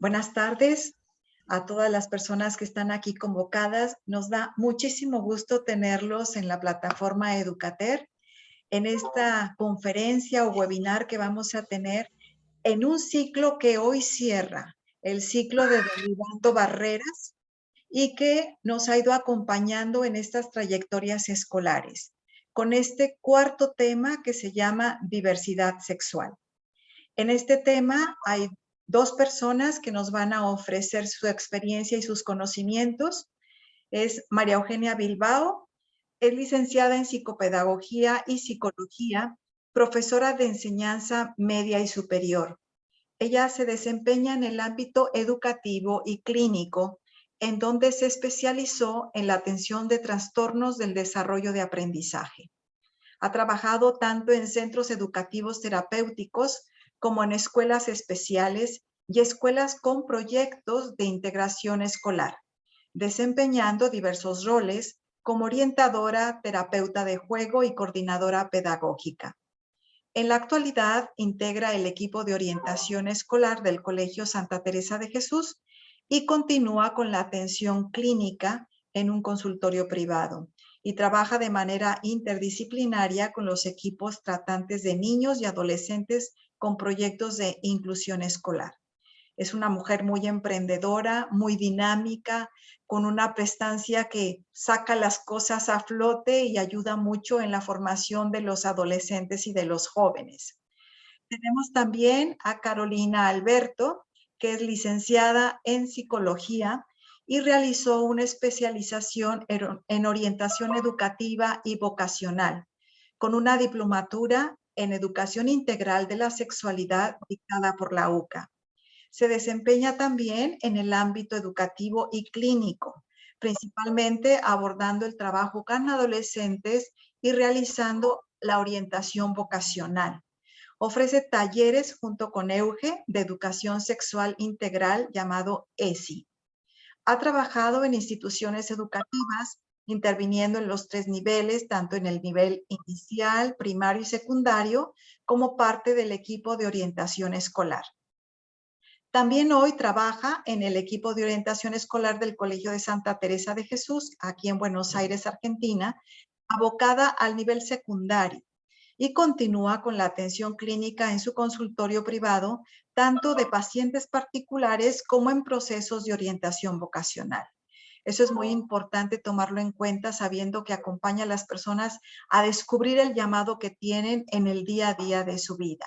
Buenas tardes a todas las personas que están aquí convocadas. Nos da muchísimo gusto tenerlos en la plataforma Educater, en esta conferencia o webinar que vamos a tener en un ciclo que hoy cierra, el ciclo de Derribando Barreras, y que nos ha ido acompañando en estas trayectorias escolares, con este cuarto tema que se llama diversidad sexual. En este tema hay dos personas que nos van a ofrecer su experiencia y sus conocimientos. Es María Eugenia Bilbao, es licenciada en Psicopedagogía y Psicología, profesora de enseñanza media y superior. Ella se desempeña en el ámbito educativo y clínico, en donde se especializó en la atención de trastornos del desarrollo de aprendizaje. Ha trabajado tanto en centros educativos terapéuticos como en escuelas especiales y escuelas con proyectos de integración escolar, desempeñando diversos roles como orientadora, terapeuta de juego y coordinadora pedagógica. En la actualidad integra el equipo de orientación escolar del Colegio Santa Teresa de Jesús y continúa con la atención clínica en un consultorio privado y trabaja de manera interdisciplinaria con los equipos tratantes de niños y adolescentes con proyectos de inclusión escolar. Es una mujer muy emprendedora, muy dinámica, con una prestancia que saca las cosas a flote y ayuda mucho en la formación de los adolescentes y de los jóvenes. Tenemos también a Carolina Alberto, que es licenciada en psicología y realizó una especialización en orientación educativa y vocacional, con una diplomatura en educación integral de la sexualidad dictada por la UCA. Se desempeña también en el ámbito educativo y clínico, principalmente abordando el trabajo con adolescentes y realizando la orientación vocacional. Ofrece talleres junto con EUGE de educación sexual integral llamado ESI. Ha trabajado en instituciones educativas, interviniendo en los 3 niveles, tanto en el nivel inicial, primario y secundario, como parte del equipo de orientación escolar. También hoy trabaja en el equipo de orientación escolar del Colegio de Santa Teresa de Jesús, aquí en Buenos Aires, Argentina, abocada al nivel secundario, y continúa con la atención clínica en su consultorio privado, tanto de pacientes particulares como en procesos de orientación vocacional. Eso es muy importante tomarlo en cuenta, sabiendo que acompaña a las personas a descubrir el llamado que tienen en el día a día de su vida.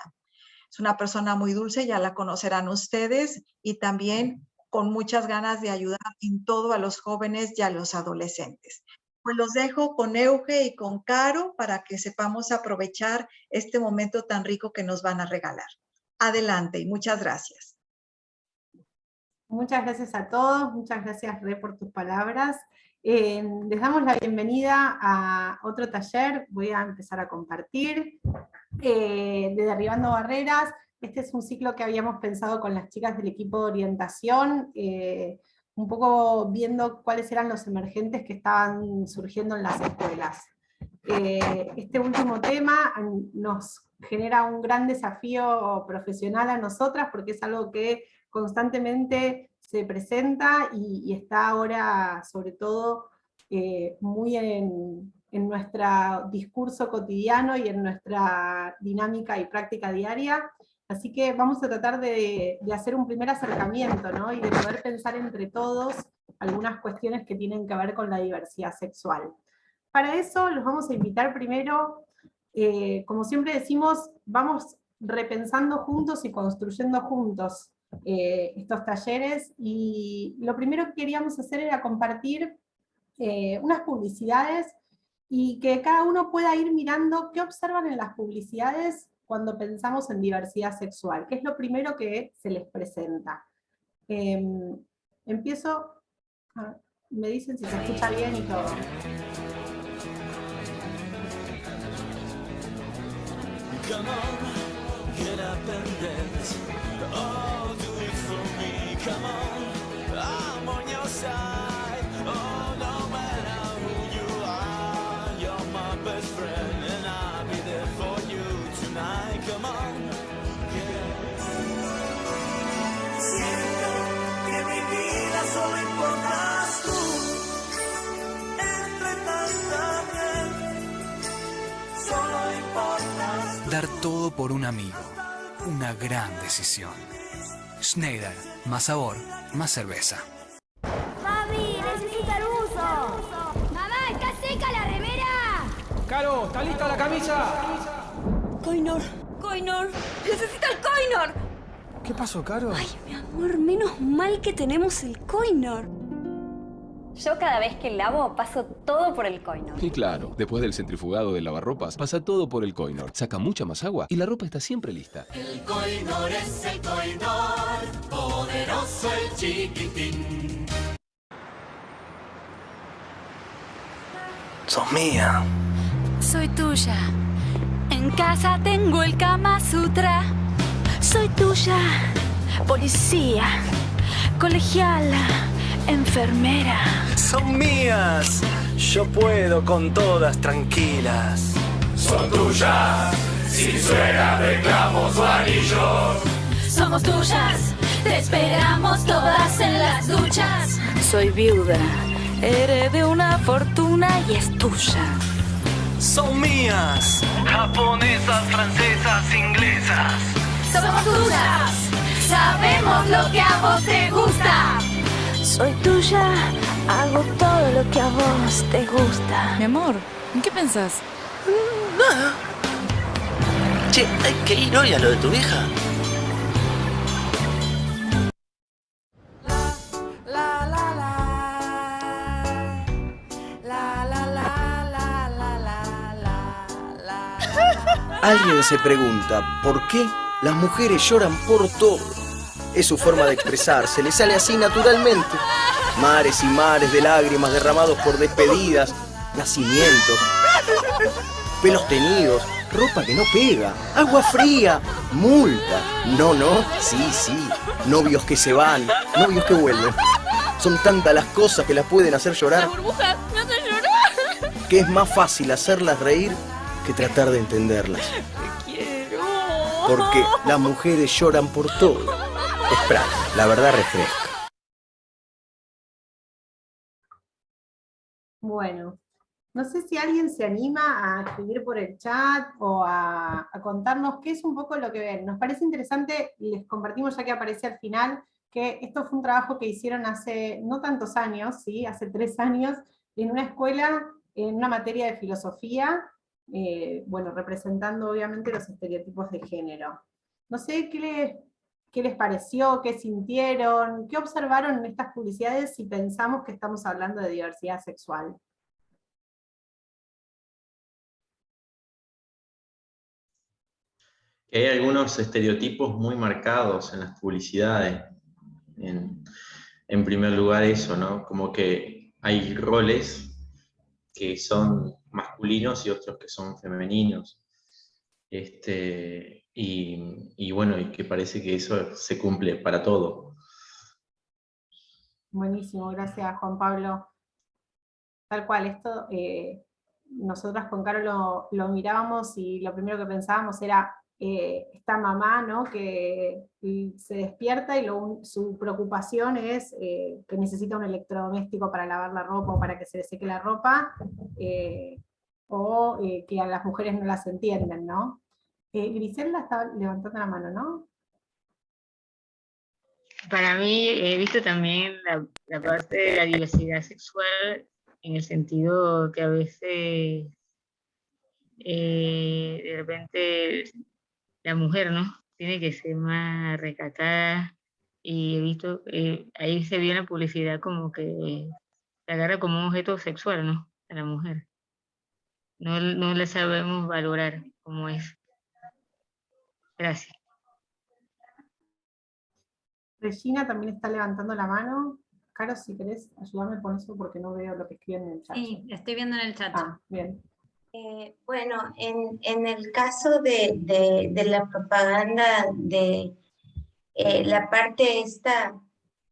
Es una persona muy dulce, ya la conocerán ustedes, y también con muchas ganas de ayudar en todo a los jóvenes y a los adolescentes. Pues los dejo con Euge y con Caro para que sepamos aprovechar este momento tan rico que nos van a regalar. Adelante y muchas gracias. Muchas gracias a todos, muchas gracias Re por tus palabras. Les damos la bienvenida a otro taller, voy a empezar a compartir, de Derribando Barreras. Este es un ciclo que habíamos pensado con las chicas del equipo de orientación, un poco viendo cuáles eran los emergentes que estaban surgiendo en las escuelas. Este último tema nos genera un gran desafío profesional a nosotras, porque es algo que constantemente se presenta y está ahora, sobre todo, muy en nuestro discurso cotidiano y en nuestra dinámica y práctica diaria. Así que vamos a tratar de hacer un primer acercamiento, ¿no? Y de poder pensar entre todos algunas cuestiones que tienen que ver con la diversidad sexual. Para eso los vamos a invitar primero, como siempre decimos, vamos repensando juntos y construyendo juntos estos talleres, y lo primero que queríamos hacer era compartir unas publicidades y que cada uno pueda ir mirando qué observan en las publicidades cuando pensamos en diversidad sexual, qué es lo primero que se les presenta. Empiezo, me dicen si se escucha bien y todo. Come on, get up and dance. Oh, do it for me. Come on, I'm on your side. Oh, no matter who you are, you're my best friend, and I'll be there for you tonight. Come on, yeah. dar todo por un amigo. Una gran decisión. Schneider, más sabor, más cerveza. ¡Mami, necesito el buzo! ¡Mamá, está seca la remera! ¡Caro, está lista la camisa! ¡Coinor! ¡Coinor! ¡Necesito el Coinor! ¿Qué pasó, Caro? Ay, mi amor, menos mal que tenemos el Coinor. Yo cada vez que lavo paso todo por el Coinor. Y claro, después del centrifugado del lavarropas, pasa todo por el Coinor. Saca mucha más agua y la ropa está siempre lista. El Coinor es el Coinor, poderoso el chiquitín. Sos mía. Soy tuya. En casa tengo el Kama Sutra. Soy tuya. Policía, colegiala, enfermera. Son mías. Yo puedo con todas tranquilas. Son tuyas, si suena reclamos o anillos. Somos tuyas, te esperamos todas en las duchas. Soy viuda, heredé una fortuna y es tuya. Son mías. Japonesas, francesas, inglesas. Somos tuyas, sabemos lo que a vos te gusta. Soy tuya, hago todo lo que a vos te gusta. Mi amor, ¿en qué pensás? Nada. Che, hay que ir hoy a lo de tu vieja. Alguien se pregunta por qué las mujeres lloran por todo. Es su forma de expresarse, le sale así naturalmente. Mares y mares de lágrimas derramados por despedidas, nacimientos, pelos teñidos, ropa que no pega, agua fría, multa. No, sí, novios que se van, novios que vuelven. Son tantas las cosas que las pueden hacer llorar. Las burbujas me hacen llorar. Que es más fácil hacerlas reír que tratar de entenderlas. Te quiero. Porque las mujeres lloran por todo. Sprite, la verdad refresca. Bueno, no sé si alguien se anima a escribir por el chat o a contarnos qué es un poco lo que ven. Nos parece interesante, les compartimos ya que aparece al final, que esto fue un trabajo que hicieron hace no tantos años, ¿sí? Hace 3 años, en una escuela, en una materia de filosofía, bueno, representando obviamente los estereotipos de género. No sé qué les pareció, qué sintieron, qué observaron en estas publicidades si pensamos que estamos hablando de diversidad sexual. Hay algunos estereotipos muy marcados en las publicidades. En primer lugar eso, ¿no? Como que hay roles que son masculinos y otros que son femeninos. Y bueno, y que parece que eso se cumple para todo. Buenísimo, gracias Juan Pablo. Tal cual, esto nosotras con Caro lo mirábamos y lo primero que pensábamos era esta mamá, ¿no? Que se despierta y su preocupación es que necesita un electrodoméstico para lavar la ropa o para que se le seque la ropa, o que a las mujeres no las entienden, ¿no? Griselda está levantando la mano, ¿no? Para mí he visto también la parte de la diversidad sexual en el sentido que a veces de repente la mujer, ¿no? Tiene que ser más recatada, y he visto, ahí se ve en la publicidad como que se agarra como un objeto sexual, ¿no? A la mujer. No le sabemos valorar como es. Gracias. Regina también está levantando la mano. Caro, si querés ayudarme con eso porque no veo lo que escriben en el chat. Sí, estoy viendo en el chat. Ah, bien. Bueno, en el caso de la propaganda de la parte esta,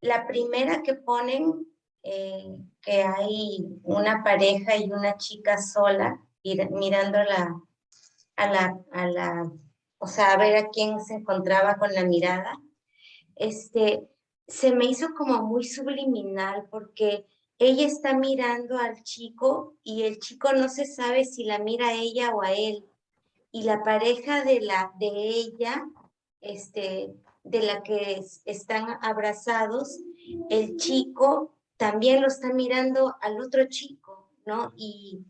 la primera que ponen, que hay una pareja y una chica sola mirando o sea, a ver a quién se encontraba con la mirada, se me hizo como muy subliminal porque ella está mirando al chico y el chico no se sabe si la mira a ella o a él. la pareja de ella, de la que están abrazados, el chico también lo está mirando al otro chico, ¿no? Y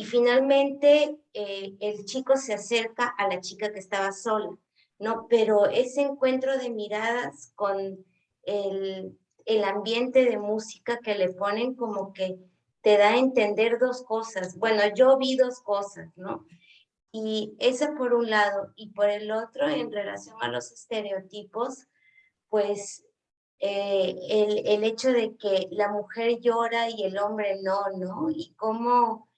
finalmente el chico se acerca a la chica que estaba sola, ¿no? Pero ese encuentro de miradas con el ambiente de música que le ponen como que te da a entender dos cosas. Bueno, yo vi dos cosas, ¿no? Y eso por un lado. Y por el otro, en relación a los estereotipos, pues el hecho de que la mujer llora y el hombre no, ¿no? Y cómo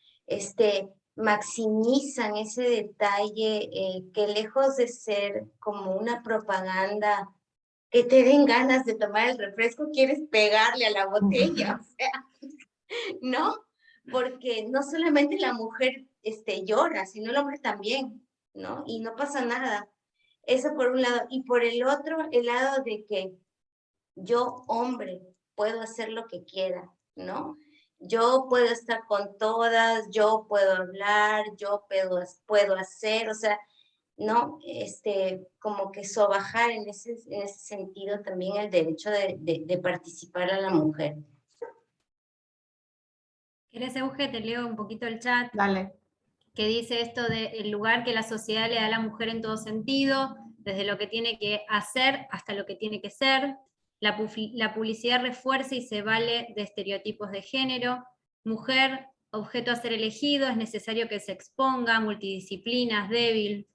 maximizan ese detalle que lejos de ser como una propaganda que te den ganas de tomar el refresco, quieres pegarle a la botella, o sea, ¿no? Porque no solamente la mujer llora, sino el hombre también, ¿no? Y no pasa nada. Eso por un lado. Y por el otro, el lado de que yo, hombre, puedo hacer lo que quiera, ¿no? Yo puedo estar con todas, yo puedo hablar, yo puedo hacer, o sea, ¿no? Como que sobajar en ese sentido también el derecho de participar a la mujer. ¿Querés, Euge? Te leo un poquito el chat. Dale. Que dice esto del lugar que la sociedad le da a la mujer en todo sentido, desde lo que tiene que hacer hasta lo que tiene que ser. La publicidad refuerza y se vale de estereotipos de género. Mujer, objeto a ser elegido, es necesario que se exponga, multidisciplinas, débil,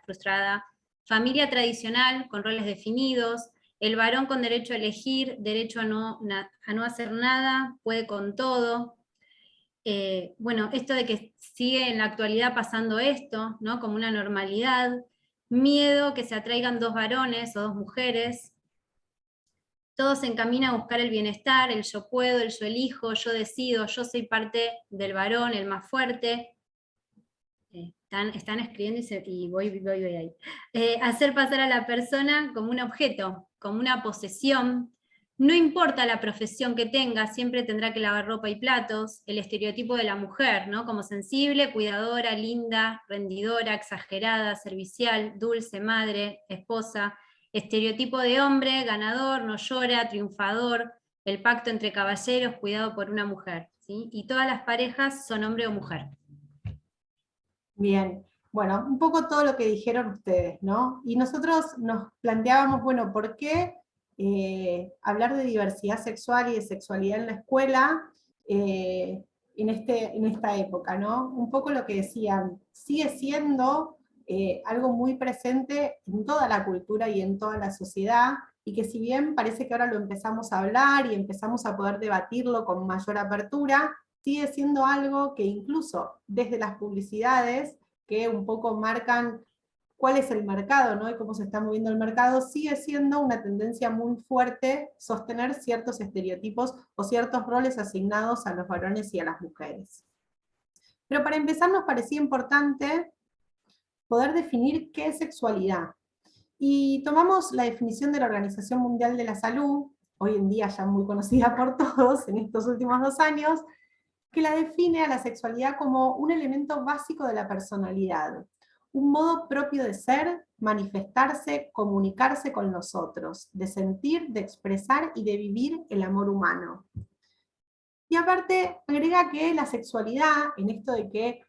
frustrada. Familia tradicional, con roles definidos. El varón con derecho a elegir, derecho a no hacer nada, puede con todo. Bueno, esto de que sigue en la actualidad pasando esto, ¿no? Como una normalidad. Miedo que se atraigan dos varones o dos mujeres. Todo se encamina a buscar el bienestar, el yo puedo, el yo elijo, yo decido, yo soy parte del varón, el más fuerte. Están escribiendo y voy ahí. Hacer pasar a la persona como un objeto, como una posesión. No importa la profesión que tenga, siempre tendrá que lavar ropa y platos. El estereotipo de la mujer, ¿no? Como sensible, cuidadora, linda, rendidora, exagerada, servicial, dulce, madre, esposa. Estereotipo de hombre, ganador, no llora, triunfador. El pacto entre caballeros, cuidado por una mujer, ¿sí? Y todas las parejas son hombre o mujer. Bien, bueno, un poco todo lo que dijeron ustedes, ¿no? Y nosotros nos planteábamos, bueno, ¿por qué hablar de diversidad sexual y de sexualidad en la escuela en esta época, ¿no? Un poco lo que decían, sigue siendo algo muy presente en toda la cultura y en toda la sociedad, y que si bien parece que ahora lo empezamos a hablar y empezamos a poder debatirlo con mayor apertura, sigue siendo algo que incluso desde las publicidades, que un poco marcan cuál es el mercado, ¿no? Y cómo se está moviendo el mercado, sigue siendo una tendencia muy fuerte sostener ciertos estereotipos o ciertos roles asignados a los varones y a las mujeres. Pero para empezar nos parecía importante poder definir qué es sexualidad. Y tomamos la definición de la Organización Mundial de la Salud, hoy en día ya muy conocida por todos en estos últimos 2 años, que la define a la sexualidad como un elemento básico de la personalidad, un modo propio de ser, manifestarse, comunicarse con los otros, de sentir, de expresar y de vivir el amor humano. Y aparte agrega que la sexualidad, en esto de que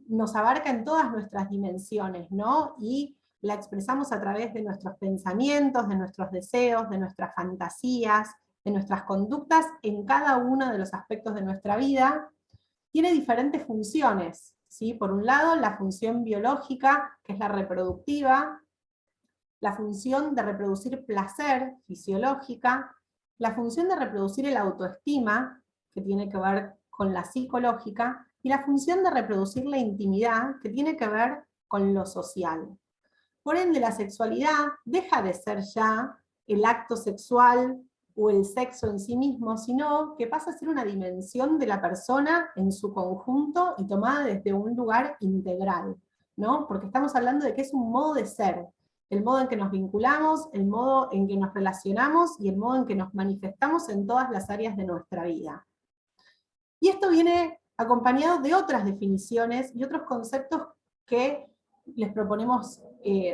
nos abarca en todas nuestras dimensiones, ¿no? Y la expresamos a través de nuestros pensamientos, de nuestros deseos, de nuestras fantasías, de nuestras conductas en cada uno de los aspectos de nuestra vida, tiene diferentes funciones, ¿sí? Por un lado, la función biológica, que es la reproductiva, la función de reproducir placer, fisiológica, la función de reproducir el autoestima, que tiene que ver con la psicológica, y la función de reproducir la intimidad, que tiene que ver con lo social. Por ende, la sexualidad deja de ser ya el acto sexual o el sexo en sí mismo, sino que pasa a ser una dimensión de la persona en su conjunto y tomada desde un lugar integral, ¿no? Porque estamos hablando de que es un modo de ser, el modo en que nos vinculamos, el modo en que nos relacionamos y el modo en que nos manifestamos en todas las áreas de nuestra vida. Y esto viene acompañado de otras definiciones y otros conceptos que les proponemos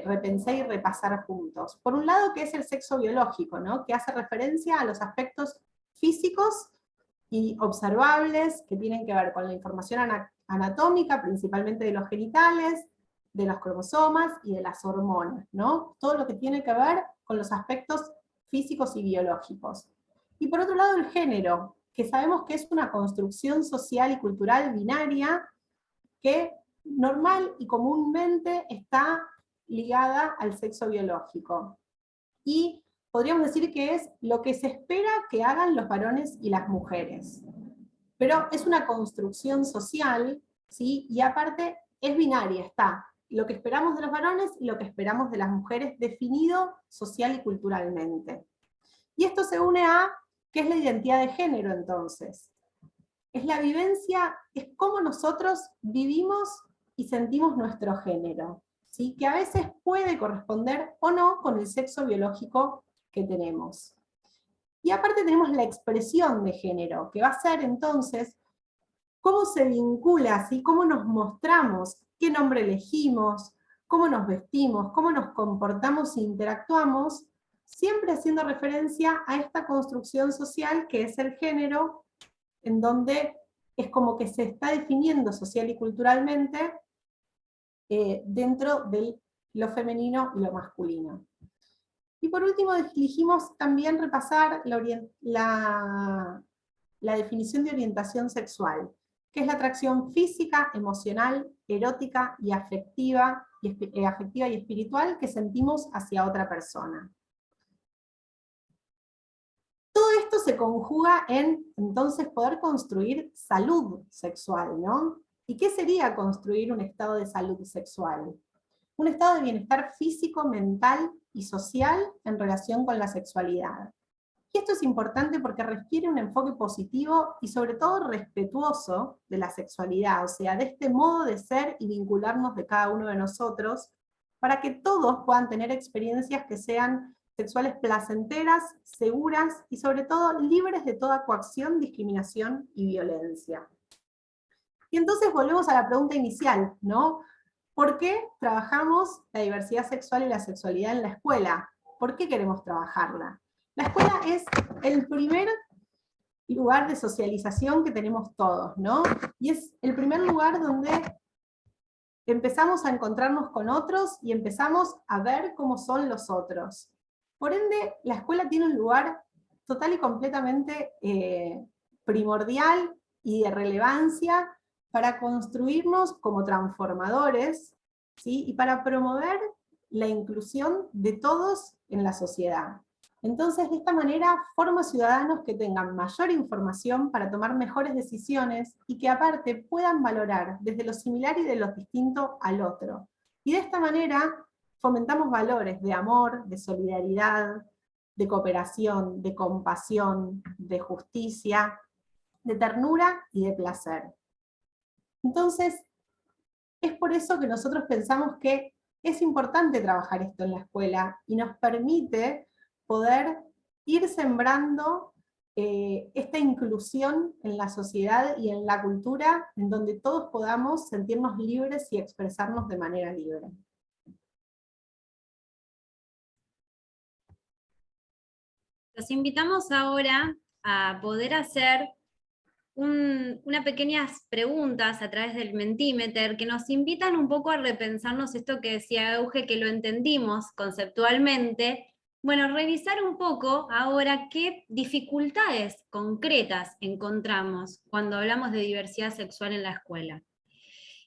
repensar y repasar juntos. Por un lado, que es el sexo biológico, ¿no? Que hace referencia a los aspectos físicos y observables que tienen que ver con la información anatómica, principalmente de los genitales, de los cromosomas y de las hormonas, ¿no? Todo lo que tiene que ver con los aspectos físicos y biológicos. Y por otro lado, el género, que sabemos que es una construcción social y cultural binaria que normal y comúnmente está ligada al sexo biológico. Y podríamos decir que es lo que se espera que hagan los varones y las mujeres. Pero es una construcción social, ¿sí? Y aparte es binaria, está lo que esperamos de los varones y lo que esperamos de las mujeres, definido social y culturalmente. Y esto se une a, ¿qué es la identidad de género entonces? Es la vivencia, es cómo nosotros vivimos y sentimos nuestro género, ¿sí? Que a veces puede corresponder o no con el sexo biológico que tenemos. Y aparte tenemos la expresión de género, que va a ser entonces cómo se vincula, ¿sí? Cómo nos mostramos, qué nombre elegimos, cómo nos vestimos, cómo nos comportamos e interactuamos, siempre haciendo referencia a esta construcción social que es el género, en donde es como que se está definiendo social y culturalmente dentro de lo femenino y lo masculino. Y por último elegimos también repasar la definición de orientación sexual, que es la atracción física, emocional, erótica y afectiva y espiritual que sentimos hacia otra persona. Todo esto se conjuga en, entonces, poder construir salud sexual, ¿no? ¿Y qué sería construir un estado de salud sexual? Un estado de bienestar físico, mental y social en relación con la sexualidad. Y esto es importante porque requiere un enfoque positivo y sobre todo respetuoso de la sexualidad, o sea, de este modo de ser y vincularnos de cada uno de nosotros, para que todos puedan tener experiencias que sean sexuales placenteras, seguras y sobre todo libres de toda coacción, discriminación y violencia. Y entonces volvemos a la pregunta inicial, ¿no? ¿Por qué trabajamos la diversidad sexual y la sexualidad en la escuela? ¿Por qué queremos trabajarla? La escuela es el primer lugar de socialización que tenemos todos, ¿no? Y es el primer lugar donde empezamos a encontrarnos con otros y empezamos a ver cómo son los otros. Por ende, la escuela tiene un lugar total y completamente primordial y de relevancia para construirnos como transformadores, ¿sí? Y para promover la inclusión de todos en la sociedad. Entonces, de esta manera, forma ciudadanos que tengan mayor información para tomar mejores decisiones y que aparte puedan valorar desde lo similar y de lo distinto al otro. Y de esta manera fomentamos valores de amor, de solidaridad, de cooperación, de compasión, de justicia, de ternura y de placer. Entonces, es por eso que nosotros pensamos que es importante trabajar esto en la escuela y nos permite poder ir sembrando esta inclusión en la sociedad y en la cultura, en donde todos podamos sentirnos libres y expresarnos de manera libre. Los invitamos ahora a poder hacer unas pequeñas preguntas a través del Mentimeter que nos invitan un poco a repensarnos esto que decía Euge, que lo entendimos conceptualmente. Bueno, revisar un poco ahora qué dificultades concretas encontramos cuando hablamos de diversidad sexual en la escuela.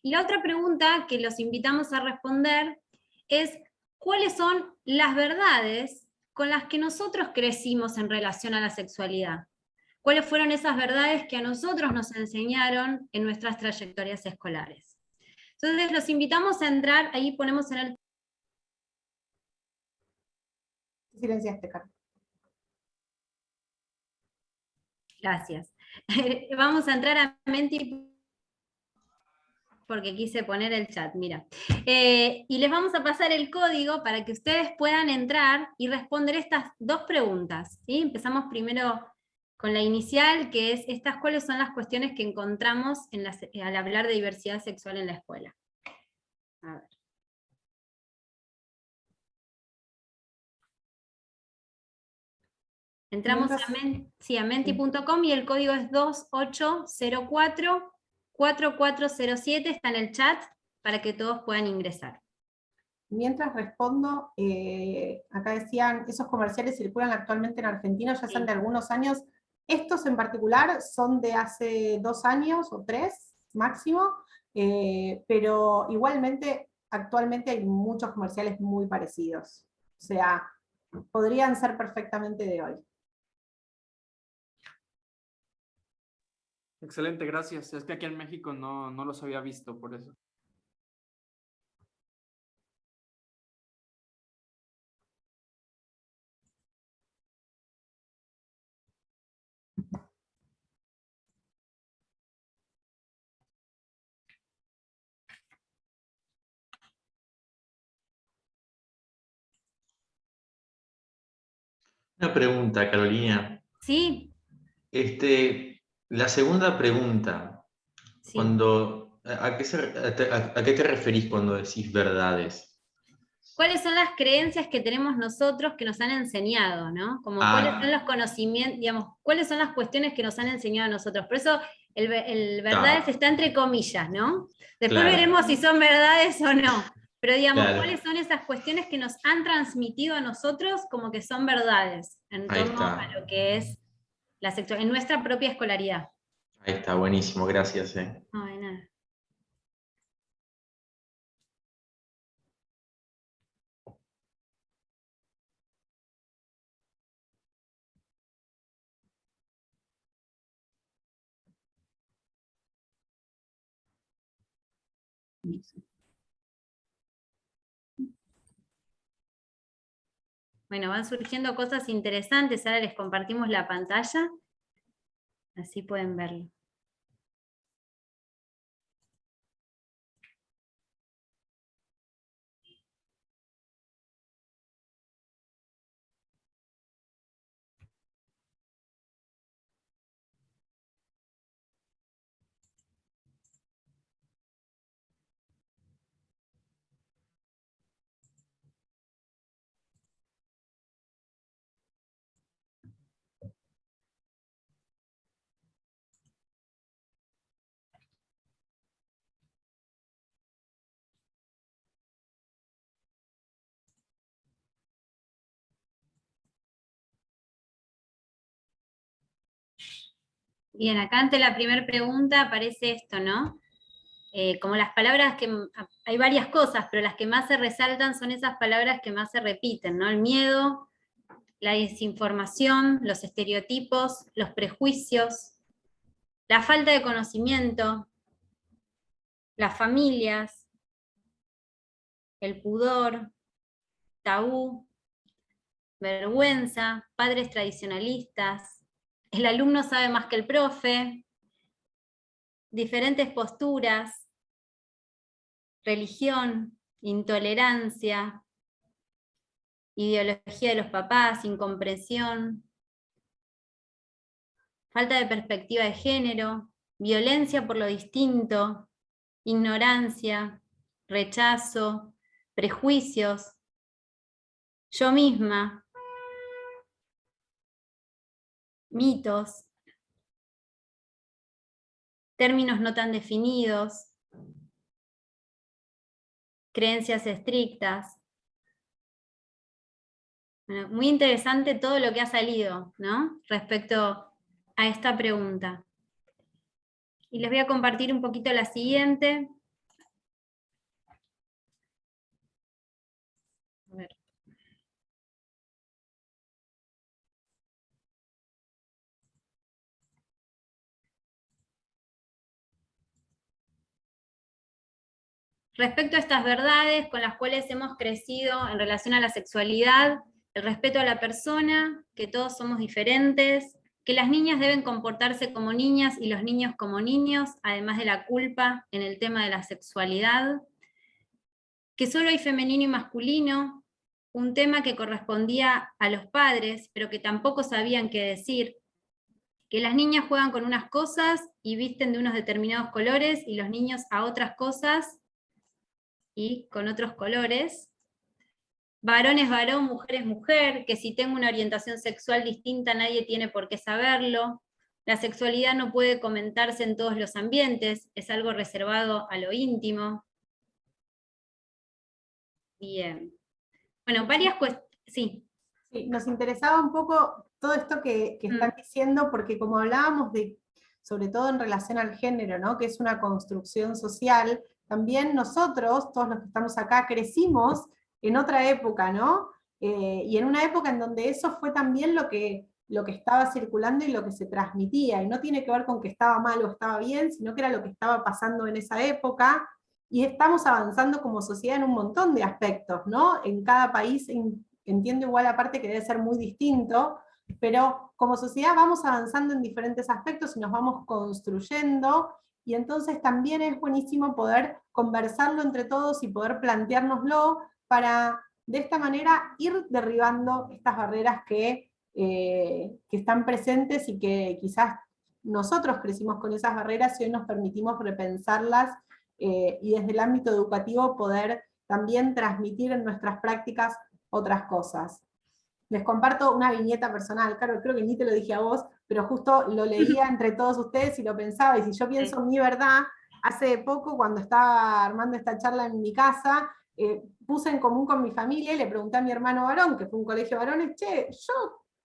Y la otra pregunta que los invitamos a responder es ¿cuáles son las verdades con las que nosotros crecimos en relación a la sexualidad? ¿Cuáles fueron esas verdades que a nosotros nos enseñaron en nuestras trayectorias escolares? Entonces los invitamos a entrar, ahí ponemos en el... Silenciaste, Carlos. Gracias. Vamos a entrar a Menti porque quise poner el chat, mira. Y les vamos a pasar el código para que ustedes puedan entrar y responder estas dos preguntas, ¿sí? Empezamos primero con la inicial, que es estas, ¿cuáles son las cuestiones que encontramos al hablar de diversidad sexual en la escuela? A ver. Entramos a menti.com y el código es 2804-4407, está en el chat para que todos puedan ingresar. Mientras respondo, acá decían, esos comerciales circulan actualmente en Argentina, ya son de algunos años. Estos en particular son de hace 2 años o 3 máximo, pero igualmente actualmente hay muchos comerciales muy parecidos. O sea, podrían ser perfectamente de hoy. Excelente, gracias. Es que aquí en México no los había visto, por eso. Una pregunta, Carolina. Sí. La segunda pregunta, Sí. ¿a qué te referís cuando decís verdades? ¿Cuáles son las creencias que tenemos nosotros que nos han enseñado, ¿no? Como cuáles son los conocimientos, digamos, cuáles son las cuestiones que nos han enseñado a nosotros. Por eso el verdades está entre comillas, ¿no? Después veremos si son verdades o no. Pero digamos, ¿cuáles son esas cuestiones que nos han transmitido a nosotros como que son verdades en torno a lo que es la sexualidad, en nuestra propia escolaridad? Ahí está, buenísimo, gracias. No, de nada. Bueno, van surgiendo cosas interesantes, ahora les compartimos la pantalla, así pueden verlo. Bien, acá ante la primera pregunta aparece esto, ¿no? Como las palabras que, hay varias cosas, pero las que más se resaltan son esas palabras que más se repiten, ¿no? El miedo, la desinformación, los estereotipos, los prejuicios, la falta de conocimiento, las familias, el pudor, tabú, vergüenza, padres tradicionalistas, el alumno sabe más que el profe, diferentes posturas, religión, intolerancia, ideología de los papás, incomprensión, falta de perspectiva de género, violencia por lo distinto, ignorancia, rechazo, prejuicios, yo misma, mitos, términos no tan definidos, creencias estrictas. Bueno, muy interesante todo lo que ha salido, ¿no? Respecto a esta pregunta. Y les voy a compartir un poquito la siguiente. A ver. Respecto a estas verdades con las cuales hemos crecido en relación a la sexualidad, el respeto a la persona, que todos somos diferentes, que las niñas deben comportarse como niñas y los niños como niños, además de la culpa en el tema de la sexualidad, que solo hay femenino y masculino, un tema que correspondía a los padres, pero que tampoco sabían qué decir, que las niñas juegan con unas cosas y visten de unos determinados colores y los niños a otras cosas, y con otros colores. Varón es varón, mujer es mujer, que si tengo una orientación sexual distinta nadie tiene por qué saberlo. La sexualidad no puede comentarse en todos los ambientes, es algo reservado a lo íntimo. Bien. Bueno, varias cuestiones. Sí. Sí, nos interesaba un poco todo esto que están diciendo, porque como hablábamos de, sobre todo en relación al género, ¿no? Que es una construcción social, también nosotros, todos los que estamos acá, crecimos en otra época, ¿no? Y en una época en donde eso fue también lo que estaba circulando y lo que se transmitía, y no tiene que ver con que estaba mal o estaba bien, sino que era lo que estaba pasando en esa época, y estamos avanzando como sociedad en un montón de aspectos, ¿no? En cada país entiendo igual aparte que debe ser muy distinto, pero como sociedad vamos avanzando en diferentes aspectos y nos vamos construyendo, y entonces también es buenísimo poder conversarlo entre todos y poder planteárnoslo para de esta manera ir derribando estas barreras que están presentes y que quizás nosotros crecimos con esas barreras y hoy nos permitimos repensarlas y desde el ámbito educativo poder también transmitir en nuestras prácticas otras cosas. Les comparto una viñeta personal, claro, creo que ni te lo dije a vos, pero justo lo leía entre todos ustedes y lo pensaba, y si yo pienso en mi verdad, hace poco cuando estaba armando esta charla en mi casa, puse en común con mi familia y le pregunté a mi hermano varón, que fue un colegio de varones, che,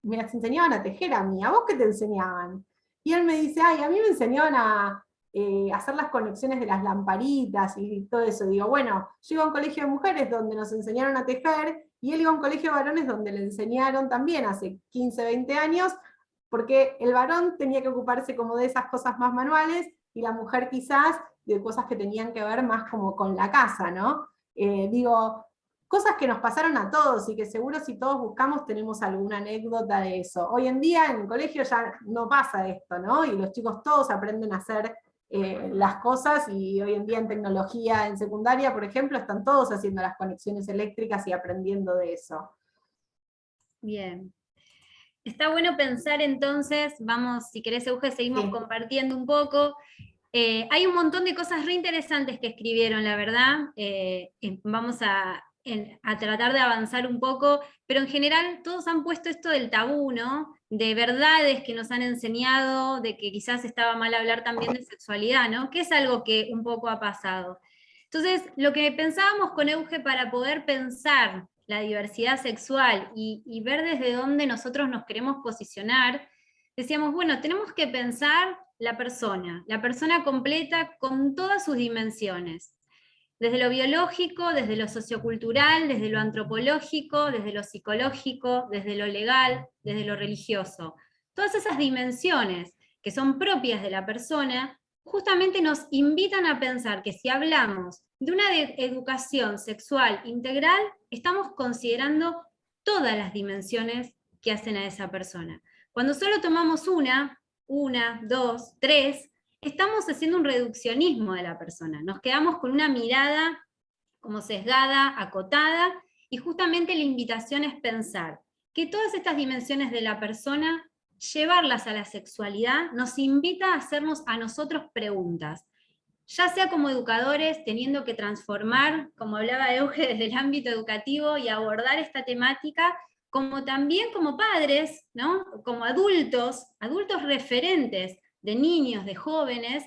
me las enseñaban a tejer a mí, ¿a vos qué te enseñaban? Y él me dice, ay, a mí me enseñaban a hacer las conexiones de las lamparitas y todo eso. Digo, bueno, yo iba a un colegio de mujeres donde nos enseñaron a tejer, y él iba a un colegio de varones donde le enseñaron también hace 15, 20 años, porque el varón tenía que ocuparse como de esas cosas más manuales, y la mujer quizás de cosas que tenían que ver más como con la casa, ¿no? Digo, cosas que nos pasaron a todos, y que seguro si todos buscamos tenemos alguna anécdota de eso. Hoy en día en el colegio ya no pasa esto, ¿no? Y los chicos todos aprenden a hacer las cosas, y hoy en día en tecnología, en secundaria, por ejemplo, están todos haciendo las conexiones eléctricas y aprendiendo de eso. Bien. Está bueno pensar entonces, vamos, si querés, Euge, seguimos compartiendo un poco. Hay un montón de cosas re interesantes que escribieron, la verdad. Vamos a tratar de avanzar un poco, pero en general todos han puesto esto del tabú, ¿no? De verdades que nos han enseñado, de que quizás estaba mal hablar también de sexualidad, ¿no? Que es algo que un poco ha pasado. Entonces, lo que pensábamos con Euge para poder pensar la diversidad sexual y ver desde dónde nosotros nos queremos posicionar, decíamos, bueno, tenemos que pensar la persona completa con todas sus dimensiones. Desde lo biológico, desde lo sociocultural, desde lo antropológico, desde lo psicológico, desde lo legal, desde lo religioso. Todas esas dimensiones que son propias de la persona, justamente nos invitan a pensar que si hablamos de una educación sexual integral, estamos considerando todas las dimensiones que hacen a esa persona. Cuando solo tomamos una, dos, tres, estamos haciendo un reduccionismo de la persona, nos quedamos con una mirada como sesgada, acotada, y justamente la invitación es pensar que todas estas dimensiones de la persona, llevarlas a la sexualidad, nos invita a hacernos a nosotros preguntas, ya sea como educadores, teniendo que transformar, como hablaba Euge, desde el ámbito educativo y abordar esta temática, como también como padres, ¿no? Como adultos referentes de niños, de jóvenes.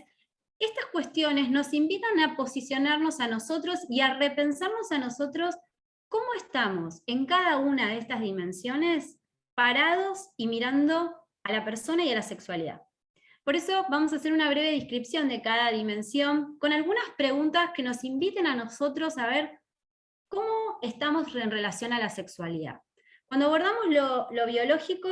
Estas cuestiones nos invitan a posicionarnos a nosotros y a repensarnos a nosotros cómo estamos en cada una de estas dimensiones parados y mirando a la persona y a la sexualidad. Por eso vamos a hacer una breve descripción de cada dimensión con algunas preguntas que nos inviten a nosotros a ver cómo estamos en relación a la sexualidad. Cuando abordamos lo biológico,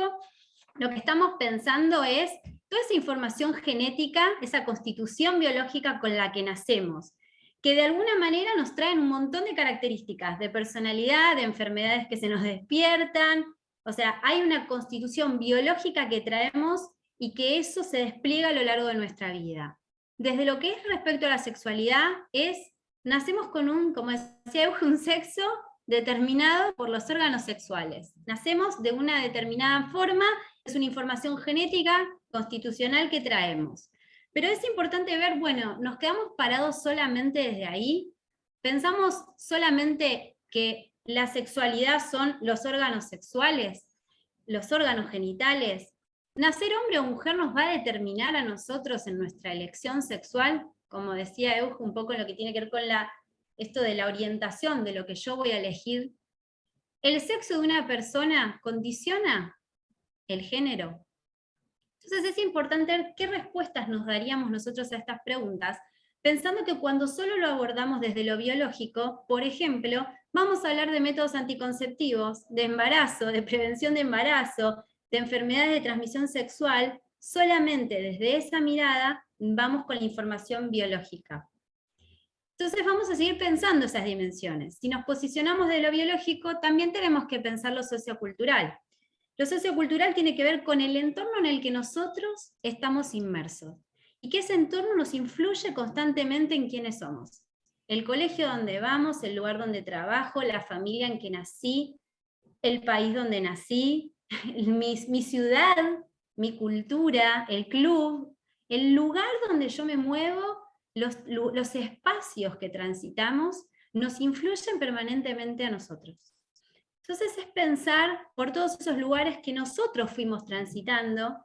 lo que estamos pensando es toda esa información genética, esa constitución biológica con la que nacemos, que de alguna manera nos traen un montón de características, de personalidad, de enfermedades que se nos despiertan. O sea, hay una constitución biológica que traemos y que eso se despliega a lo largo de nuestra vida. Desde lo que es respecto a la sexualidad, nacemos con como decía Euge, un sexo determinado por los órganos sexuales. Nacemos de una determinada forma, es una información genética, constitucional que traemos. Pero es importante ver, bueno, ¿nos quedamos parados solamente desde ahí? ¿Pensamos solamente que la sexualidad son los órganos sexuales, los órganos genitales? ¿Nacer hombre o mujer nos va a determinar a nosotros en nuestra elección sexual? Como decía Euge, un poco en lo que tiene que ver con esto de la orientación, de lo que yo voy a elegir. ¿El sexo de una persona condiciona el género? Entonces es importante ver qué respuestas nos daríamos nosotros a estas preguntas, pensando que cuando solo lo abordamos desde lo biológico, por ejemplo, vamos a hablar de métodos anticonceptivos, de embarazo, de prevención de embarazo, de enfermedades de transmisión sexual, solamente desde esa mirada vamos con la información biológica. Entonces vamos a seguir pensando esas dimensiones. Si nos posicionamos de lo biológico, también tenemos que pensar lo sociocultural. Lo sociocultural tiene que ver con el entorno en el que nosotros estamos inmersos, y que ese entorno nos influye constantemente en quiénes somos. El colegio donde vamos, el lugar donde trabajo, la familia en que nací, el país donde nací, mi ciudad, mi cultura, el club, el lugar donde yo me muevo, los espacios que transitamos, nos influyen permanentemente a nosotros. Entonces es pensar por todos esos lugares que nosotros fuimos transitando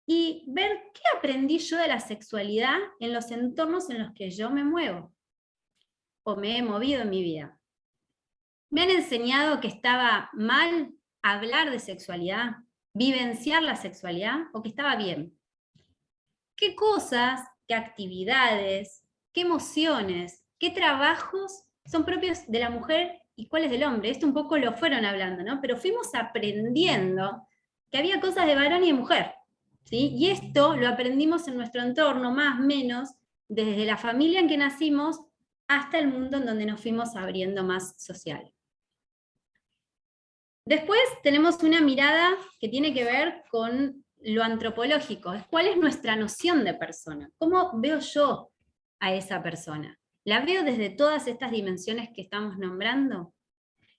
y ver qué aprendí yo de la sexualidad en los entornos en los que yo me muevo o me he movido en mi vida. ¿Me han enseñado que estaba mal hablar de sexualidad, vivenciar la sexualidad, o que estaba bien? ¿Qué cosas, qué actividades, qué emociones, qué trabajos son propios de la mujer y cuáles del hombre? Esto un poco lo fueron hablando, ¿no? Pero fuimos aprendiendo que había cosas de varón y de mujer, ¿sí? Y esto lo aprendimos en nuestro entorno, más o menos, desde la familia en que nacimos hasta el mundo en donde nos fuimos abriendo más social. Después tenemos una mirada que tiene que ver con lo antropológico. ¿Cuál es nuestra noción de persona? ¿Cómo veo yo a esa persona? ¿La veo desde todas estas dimensiones que estamos nombrando?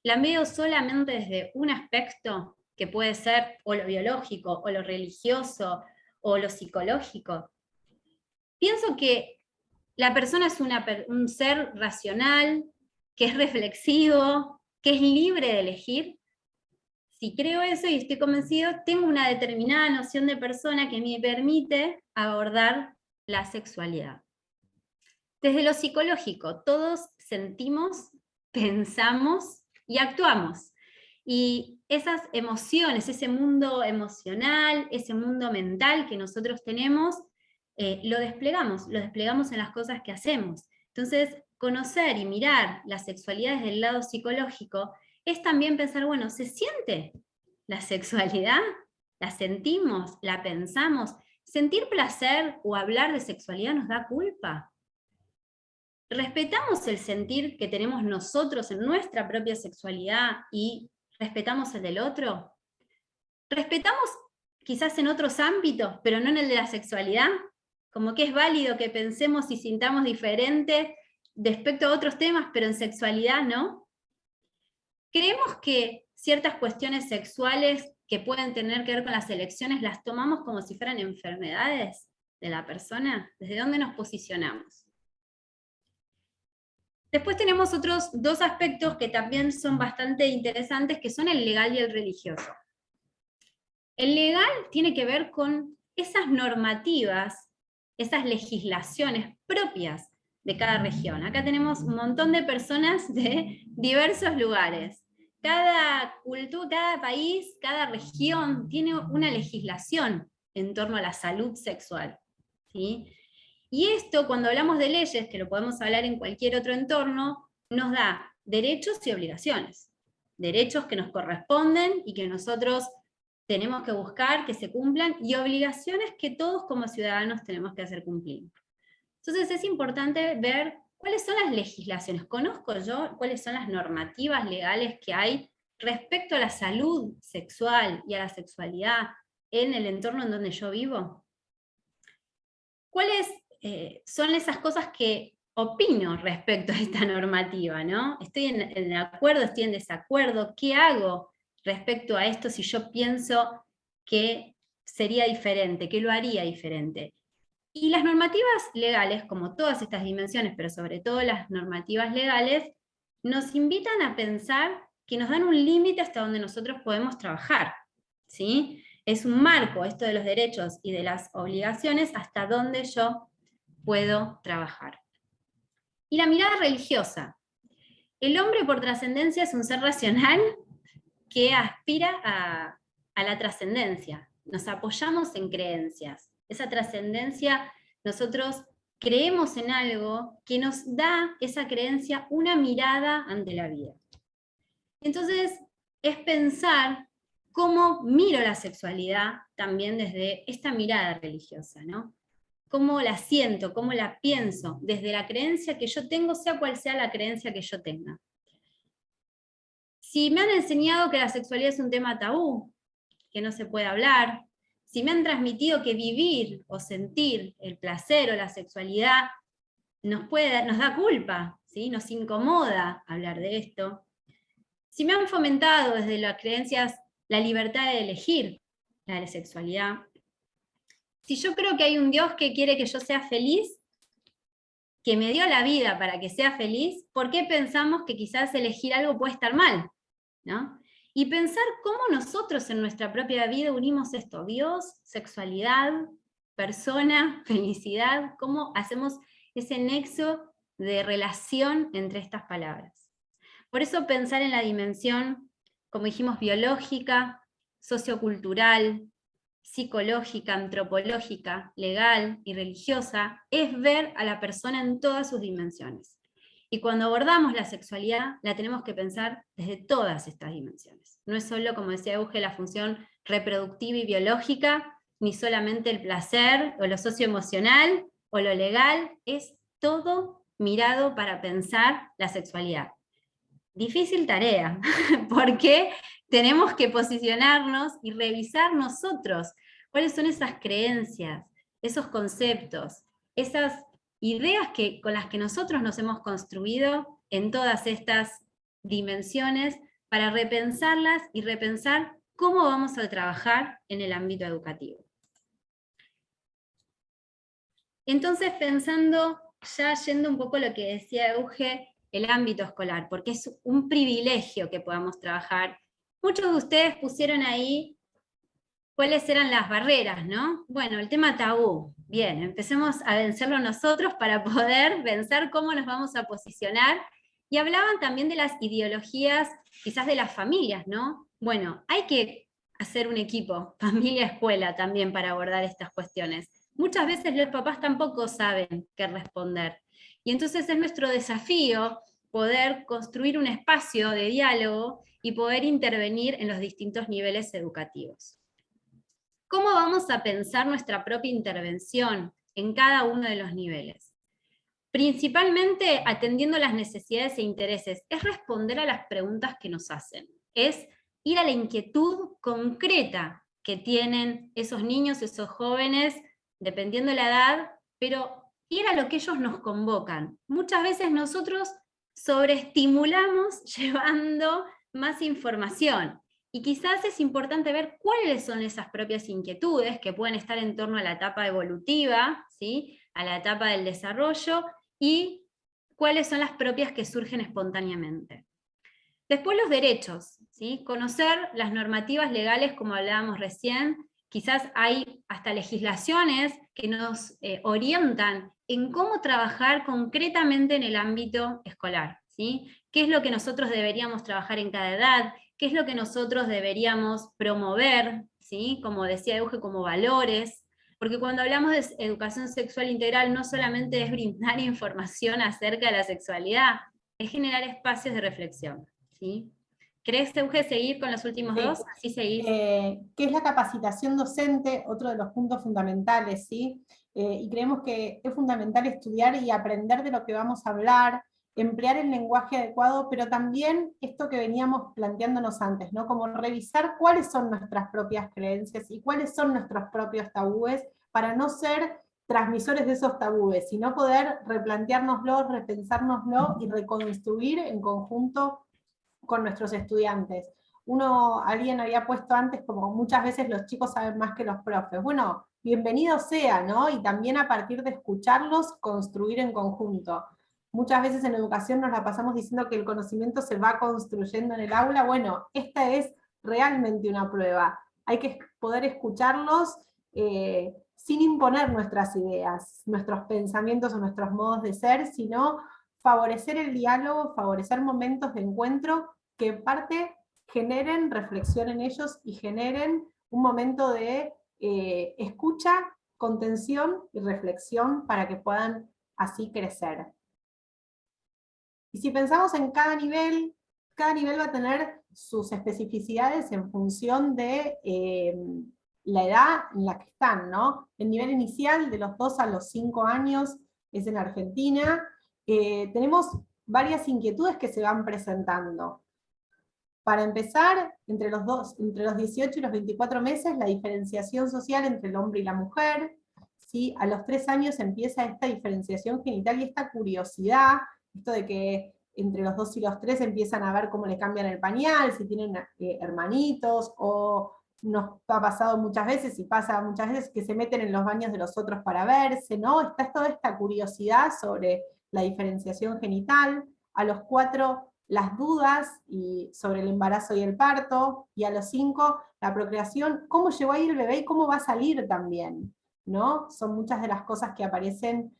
¿La veo solamente desde un aspecto que puede ser o lo biológico, o lo religioso, o lo psicológico? Pienso que la persona es un ser racional, que es reflexivo, que es libre de elegir. Si creo eso y estoy convencido, tengo una determinada noción de persona que me permite abordar la sexualidad. Desde lo psicológico, todos sentimos, pensamos y actuamos. Y esas emociones, ese mundo emocional, ese mundo mental que nosotros tenemos, lo desplegamos en las cosas que hacemos. Entonces, conocer y mirar la sexualidad desde el lado psicológico es también pensar, bueno, ¿se siente la sexualidad? ¿La sentimos? ¿La pensamos? ¿Sentir placer o hablar de sexualidad nos da culpa? ¿Respetamos el sentir que tenemos nosotros en nuestra propia sexualidad y respetamos el del otro? ¿Respetamos quizás en otros ámbitos, pero no en el de la sexualidad? Como que es válido que pensemos y sintamos diferente respecto a otros temas, pero en sexualidad no. ¿Creemos que ciertas cuestiones sexuales que pueden tener que ver con las elecciones las tomamos como si fueran enfermedades de la persona? ¿Desde dónde nos posicionamos? Después tenemos otros dos aspectos que también son bastante interesantes, que son el legal y el religioso. El legal tiene que ver con esas normativas, esas legislaciones propias de cada región. Acá tenemos un montón de personas de diversos lugares. Cada cultura, cada país, cada región tiene una legislación en torno a la salud sexual, ¿sí? Y esto, cuando hablamos de leyes, que lo podemos hablar en cualquier otro entorno, nos da derechos y obligaciones. Derechos que nos corresponden y que nosotros tenemos que buscar que se cumplan, y obligaciones que todos como ciudadanos tenemos que hacer cumplir. Entonces es importante ver cuáles son las legislaciones. ¿Conozco yo cuáles son las normativas legales que hay respecto a la salud sexual y a la sexualidad en el entorno en donde yo vivo? ¿Cuáles son esas cosas que opino respecto a esta normativa, ¿no? ¿Estoy en acuerdo, estoy en desacuerdo? ¿Qué hago respecto a esto si yo pienso que sería diferente, que lo haría diferente? Y las normativas legales, como todas estas dimensiones, pero sobre todo las normativas legales, nos invitan a pensar que nos dan un límite hasta donde nosotros podemos trabajar, ¿sí? Es un marco esto de los derechos y de las obligaciones hasta donde yo puedo trabajar. Y la mirada religiosa. El hombre por trascendencia es un ser racional que aspira a la trascendencia. Nos apoyamos en creencias. Esa trascendencia, nosotros creemos en algo que nos da esa creencia una mirada ante la vida. Entonces, es pensar cómo miro la sexualidad también desde esta mirada religiosa, ¿no? Cómo la siento, cómo la pienso, desde la creencia que yo tengo, sea cual sea la creencia que yo tenga. Si me han enseñado que la sexualidad es un tema tabú, que no se puede hablar, si me han transmitido que vivir o sentir el placer o la sexualidad nos da culpa, ¿sí? Nos incomoda hablar de esto, si me han fomentado desde las creencias la libertad de elegir la sexualidad, si yo creo que hay un Dios que quiere que yo sea feliz, que me dio la vida para que sea feliz, ¿por qué pensamos que quizás elegir algo puede estar mal? ¿No? Y pensar cómo nosotros en nuestra propia vida unimos esto, Dios, sexualidad, persona, felicidad, cómo hacemos ese nexo de relación entre estas palabras. Por eso pensar en la dimensión, como dijimos, biológica, sociocultural, psicológica, antropológica, legal y religiosa, es ver a la persona en todas sus dimensiones. Y cuando abordamos la sexualidad, la tenemos que pensar desde todas estas dimensiones. No es solo, como decía Euge, la función reproductiva y biológica, ni solamente el placer, o lo socioemocional, o lo legal, es todo mirado para pensar la sexualidad. Difícil tarea, porque tenemos que posicionarnos y revisar nosotros cuáles son esas creencias, esos conceptos, esas ideas con las que nosotros nos hemos construido en todas estas dimensiones para repensarlas y repensar cómo vamos a trabajar en el ámbito educativo. Entonces, pensando, ya yendo un poco a lo que decía Euge, el ámbito escolar, porque es un privilegio que podamos trabajar. Muchos de ustedes pusieron ahí cuáles eran las barreras, ¿no? Bueno, el tema tabú. Bien, empecemos a vencerlo nosotros para poder pensar cómo nos vamos a posicionar. Y hablaban también de las ideologías, quizás de las familias, ¿no? Bueno, hay que hacer un equipo, familia-escuela también para abordar estas cuestiones. Muchas veces los papás tampoco saben qué responder. Y entonces es nuestro desafío poder construir un espacio de diálogo y poder intervenir en los distintos niveles educativos. ¿Cómo vamos a pensar nuestra propia intervención en cada uno de los niveles? Principalmente atendiendo las necesidades e intereses, es responder a las preguntas que nos hacen, es ir a la inquietud concreta que tienen esos niños, esos jóvenes, dependiendo de la edad, pero ir a lo que ellos nos convocan. Muchas veces nosotros sobreestimulamos llevando más información. Y quizás es importante ver cuáles son esas propias inquietudes que pueden estar en torno a la etapa evolutiva, ¿sí? A la etapa del desarrollo, y cuáles son las propias que surgen espontáneamente. Después los derechos, ¿sí? Conocer las normativas legales, como hablábamos recién. Quizás hay hasta legislaciones que nos orientan en cómo trabajar concretamente en el ámbito escolar, ¿sí? ¿Qué es lo que nosotros deberíamos trabajar en cada edad? ¿Qué es lo que nosotros deberíamos promover? ¿Sí? Como decía Euge, como valores. Porque cuando hablamos de educación sexual integral, no solamente es brindar información acerca de la sexualidad, es generar espacios de reflexión, ¿sí? ¿Crees, Euge, seguir con los últimos dos? Así seguís. ¿Qué es la capacitación docente? Otro de los puntos fundamentales, ¿sí? Y creemos que es fundamental estudiar y aprender de lo que vamos a hablar, emplear el lenguaje adecuado, pero también esto que veníamos planteándonos antes, ¿no? Como revisar cuáles son nuestras propias creencias y cuáles son nuestros propios tabúes, para no ser transmisores de esos tabúes, sino poder replanteárnoslo, repensárnoslo y reconstruir en conjunto con nuestros estudiantes. Alguien había puesto antes como muchas veces los chicos saben más que los profes. Bueno, bienvenido sea, ¿no? Y también a partir de escucharlos, construir en conjunto. Muchas veces en educación nos la pasamos diciendo que el conocimiento se va construyendo en el aula. Bueno, esta es realmente una prueba. Hay que poder escucharlos sin imponer nuestras ideas, nuestros pensamientos o nuestros modos de ser, sino favorecer el diálogo, favorecer momentos de encuentro que en parte generen reflexión en ellos y generen un momento de escucha, contención y reflexión para que puedan así crecer. Y si pensamos en cada nivel va a tener sus especificidades en función de la edad en la que están, ¿no? El nivel inicial de los 2 a los 5 años es en Argentina. Tenemos varias inquietudes que se van presentando. Para empezar, entre los 18 y los 24 meses, la diferenciación social entre el hombre y la mujer. ¿Sí? A los 3 años empieza esta diferenciación genital y esta curiosidad, esto de que entre los 2 y los 3 empiezan a ver cómo le cambian el pañal, si tienen hermanitos, o nos ha pasado muchas veces, y pasa muchas veces, que se meten en los baños de los otros para verse, ¿no? Está toda esta curiosidad sobre la diferenciación genital. A los 4, las dudas sobre el embarazo y el parto, y a los 5, la procreación, cómo llegó ahí el bebé y cómo va a salir también, ¿no? Son muchas de las cosas que aparecen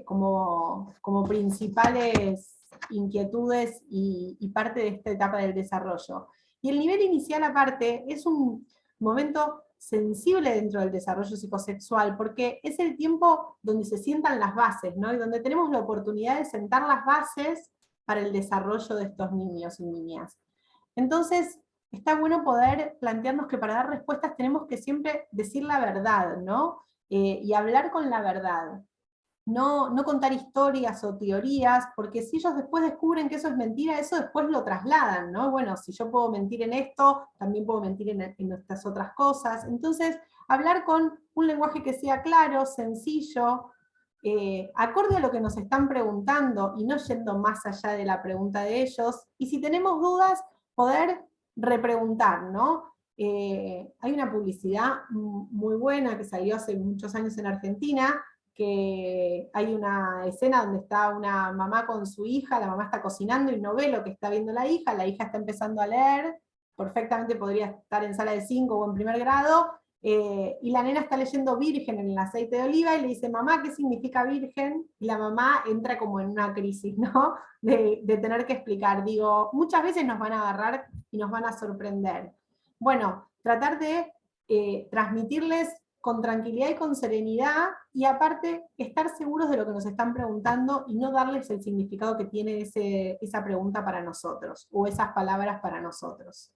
como principales inquietudes y parte de esta etapa del desarrollo. Y el nivel inicial aparte es un momento sensible dentro del desarrollo psicosexual, porque es el tiempo donde se sientan las bases, ¿no? Y donde tenemos la oportunidad de sentar las bases para el desarrollo de estos niños y niñas. Entonces, está bueno poder plantearnos que para dar respuestas tenemos que siempre decir la verdad, ¿no? Y hablar con la verdad. No contar historias o teorías, porque si ellos después descubren que eso es mentira, eso después lo trasladan, ¿no? Bueno, si yo puedo mentir en esto, también puedo mentir en estas otras cosas. Entonces, hablar con un lenguaje que sea claro, sencillo, acorde a lo que nos están preguntando, y no yendo más allá de la pregunta de ellos, y si tenemos dudas, poder repreguntar, ¿no? Hay una publicidad muy buena que salió hace muchos años en Argentina, que hay una escena donde está una mamá con su hija, la mamá está cocinando y no ve lo que está viendo la hija está empezando a leer, perfectamente podría estar en sala de 5 o en primer grado, y la nena está leyendo virgen en el aceite de oliva, y le dice, mamá, ¿qué significa virgen? Y la mamá entra como en una crisis, ¿no? De tener que explicar. Digo, muchas veces nos van a agarrar y nos van a sorprender. Bueno, tratar de transmitirles con tranquilidad y con serenidad, y aparte estar seguros de lo que nos están preguntando y no darles el significado que tiene esa pregunta para nosotros, o esas palabras para nosotros.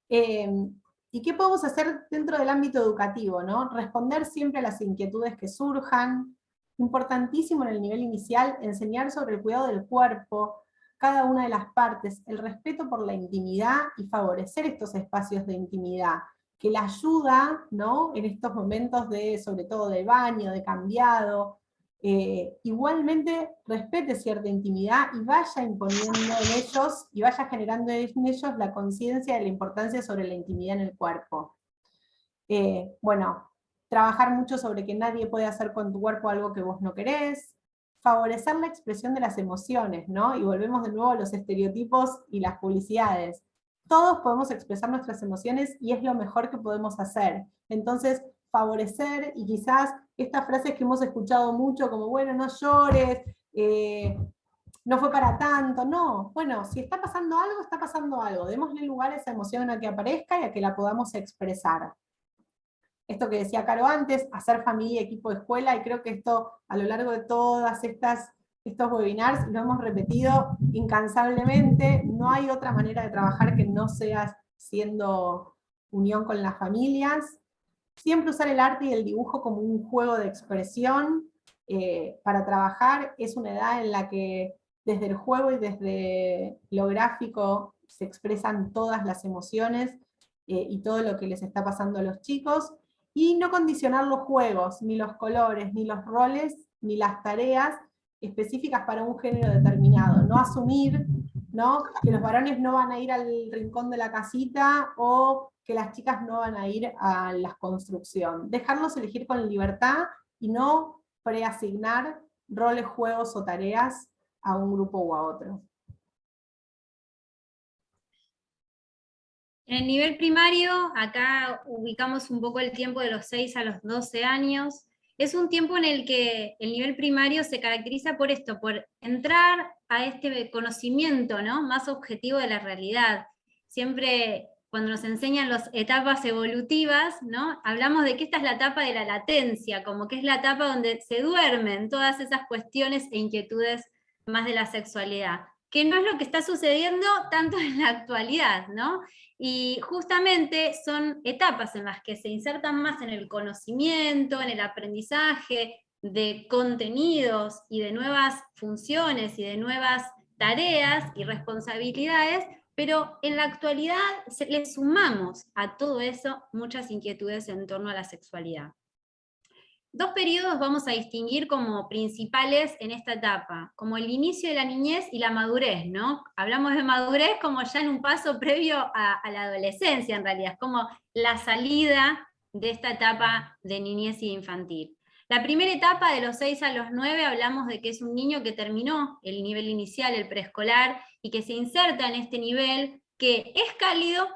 ¿Y qué podemos hacer dentro del ámbito educativo, ¿no? Responder siempre a las inquietudes que surjan. Importantísimo en el nivel inicial, enseñar sobre el cuidado del cuerpo, cada una de las partes, el respeto por la intimidad y favorecer estos espacios de intimidad, que la ayuda, ¿no? En estos momentos sobre todo de baño, de cambiado, igualmente respete cierta intimidad y vaya imponiendo en ellos, y vaya generando en ellos la conciencia de la importancia sobre la intimidad en el cuerpo. Bueno, trabajar mucho sobre que nadie puede hacer con tu cuerpo algo que vos no querés, favorecer la expresión de las emociones, ¿no? Y volvemos de nuevo a los estereotipos y las publicidades. Todos podemos expresar nuestras emociones y es lo mejor que podemos hacer. Entonces, favorecer, y quizás estas frases que hemos escuchado mucho, como, bueno, no llores, no fue para tanto, no. Bueno, si está pasando algo, está pasando algo. Démosle lugar a esa emoción a que aparezca y a que la podamos expresar. Esto que decía Caro antes, hacer familia, equipo de escuela, y creo que esto, a lo largo de todas estos webinars, lo hemos repetido incansablemente. No hay otra manera de trabajar que no sea siendo unión con las familias. Siempre usar el arte y el dibujo como un juego de expresión para trabajar. Es una edad en la que desde el juego y desde lo gráfico se expresan todas las emociones y todo lo que les está pasando a los chicos. Y no condicionar los juegos, ni los colores, ni los roles, ni las tareas específicas para un género determinado. No asumir ¿no? Que los varones no van a ir al rincón de la casita o que las chicas no van a ir a la construcción. Dejarlos elegir con libertad y no preasignar roles, juegos o tareas a un grupo u a otro. En el nivel primario, acá ubicamos un poco el tiempo de los 6 a los 12 años. Es un tiempo en el que el nivel primario se caracteriza por esto, por entrar a este conocimiento, ¿no?, más objetivo de la realidad. Siempre cuando nos enseñan las etapas evolutivas, ¿no?, hablamos de que esta es la etapa de la latencia, como que es la etapa donde se duermen todas esas cuestiones e inquietudes más de la sexualidad, que no es lo que está sucediendo tanto en la actualidad, ¿no? Y justamente son etapas en las que se insertan más en el conocimiento, en el aprendizaje de contenidos y de nuevas funciones y de nuevas tareas y responsabilidades, pero en la actualidad le sumamos a todo eso muchas inquietudes en torno a la sexualidad. Dos periodos vamos a distinguir como principales en esta etapa, como el inicio de la niñez y la madurez, ¿no? Hablamos de madurez como ya en un paso previo a la adolescencia, en realidad, es como la salida de esta etapa de niñez y infantil. La primera etapa, de los 6 a los 9, hablamos de que es un niño que terminó el nivel inicial, el preescolar, y que se inserta en este nivel que es cálido,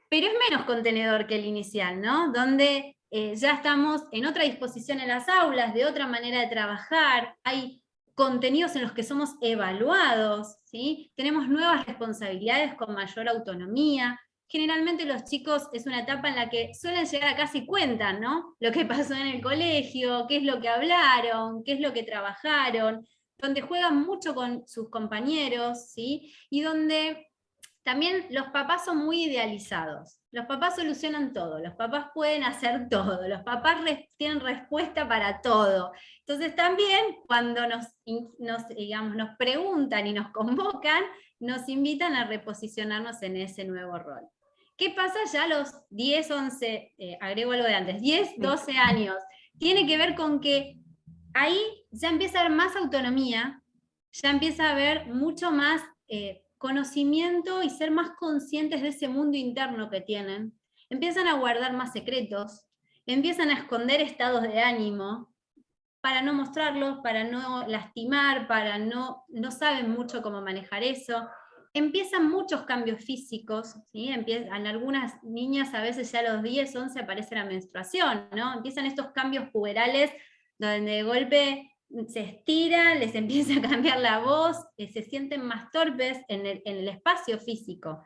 pero es menos contenedor que el inicial, ¿no? Donde ya estamos en otra disposición en las aulas, de otra manera de trabajar, hay contenidos en los que somos evaluados, ¿sí? Tenemos nuevas responsabilidades con mayor autonomía. Generalmente los chicos es una etapa en la que suelen llegar a casa y cuentan, ¿no?, lo que pasó en el colegio, qué es lo que hablaron, qué es lo que trabajaron, donde juegan mucho con sus compañeros, ¿sí? Y donde también los papás son muy idealizados. Los papás solucionan todo, los papás pueden hacer todo, los papás tienen respuesta para todo. Entonces también cuando nos preguntan y nos convocan, nos invitan a reposicionarnos en ese nuevo rol. ¿Qué pasa ya a los 10, 11, agrego algo de antes, 10, 12 años? Tiene que ver con que ahí ya empieza a haber más autonomía, ya empieza a haber mucho más conocimiento y ser más conscientes de ese mundo interno que tienen, empiezan a guardar más secretos, empiezan a esconder estados de ánimo para no mostrarlos, para no lastimar, no saben mucho cómo manejar eso. Empiezan muchos cambios físicos, ¿sí? En algunas niñas a veces ya a los 10, 11 aparece la menstruación, ¿no? Empiezan estos cambios puberales donde de golpe se estira, les empieza a cambiar la voz, se sienten más torpes en el espacio físico.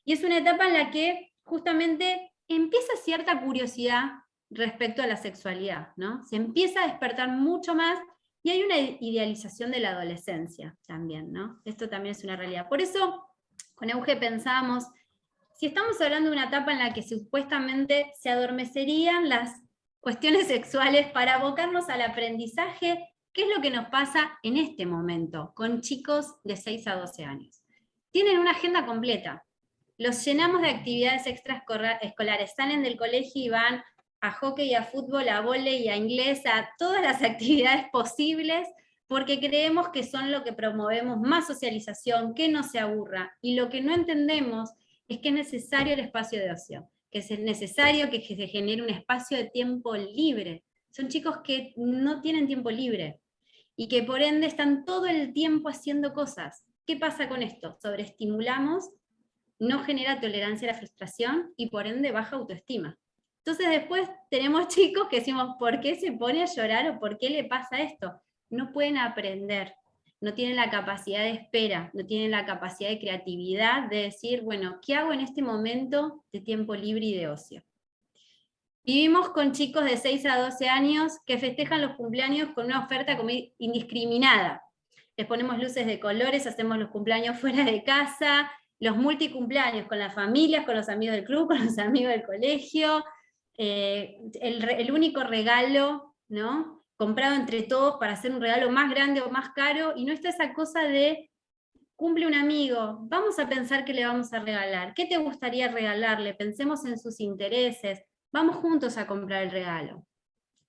Y es una etapa en la que justamente empieza cierta curiosidad respecto a la sexualidad, ¿no? Se empieza a despertar mucho más y hay una idealización de la adolescencia también, ¿no? Esto también es una realidad. Por eso, con Euge pensábamos, si estamos hablando de una etapa en la que supuestamente se adormecerían las cuestiones sexuales para abocarnos al aprendizaje, ¿qué es lo que nos pasa en este momento con chicos de 6 a 12 años? Tienen una agenda completa. Los llenamos de actividades extraescolares, salen del colegio y van a hockey, a fútbol, a vóley y a inglés, a todas las actividades posibles, porque creemos que son lo que promovemos más socialización, que no se aburra, y lo que no entendemos es que es necesario el espacio de ocio, que es necesario que se genere un espacio de tiempo libre. Son chicos que no tienen tiempo libre, y que por ende están todo el tiempo haciendo cosas. ¿Qué pasa con esto? Sobreestimulamos, no genera tolerancia a la frustración, y por ende baja autoestima. Entonces después tenemos chicos que decimos, ¿por qué se pone a llorar o por qué le pasa esto? No pueden aprender, no tienen la capacidad de espera, no tienen la capacidad de creatividad de decir, bueno, ¿qué hago en este momento de tiempo libre y de ocio? Vivimos con chicos de 6 a 12 años que festejan los cumpleaños con una oferta como indiscriminada. Les ponemos luces de colores, hacemos los cumpleaños fuera de casa, los multicumpleaños con las familias, con los amigos del club, con los amigos del colegio, el único regalo, ¿no?, comprado entre todos para hacer un regalo más grande o más caro, y no está esa cosa de, cumple un amigo, vamos a pensar qué le vamos a regalar, qué te gustaría regalarle, pensemos en sus intereses, vamos juntos a comprar el regalo.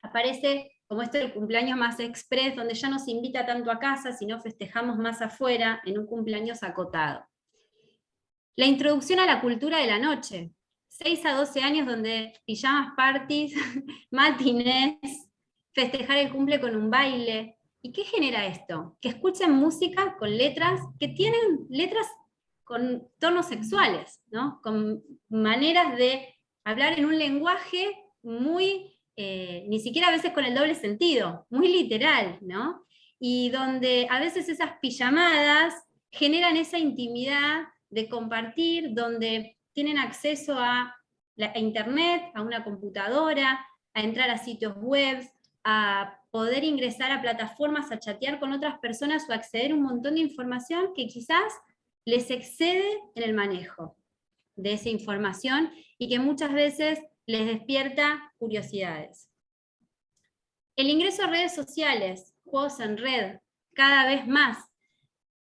Aparece como esto del cumpleaños más express, donde ya no se invita tanto a casa, sino festejamos más afuera, en un cumpleaños acotado. La introducción a la cultura de la noche. 6 a 12 años donde pijamas parties, matinés, festejar el cumple con un baile. ¿Y qué genera esto? Que escuchen música con letras que tienen letras con tonos sexuales, ¿no? Con maneras de hablar en un lenguaje muy, ni siquiera a veces con el doble sentido, muy literal, ¿no? Y donde a veces esas pijamadas generan esa intimidad de compartir, donde tienen acceso a internet, a una computadora, a entrar a sitios web, a poder ingresar a plataformas, a chatear con otras personas o acceder a un montón de información que quizás les excede en el manejo de esa información y que muchas veces les despierta curiosidades. El ingreso a redes sociales, juegos en red, cada vez más.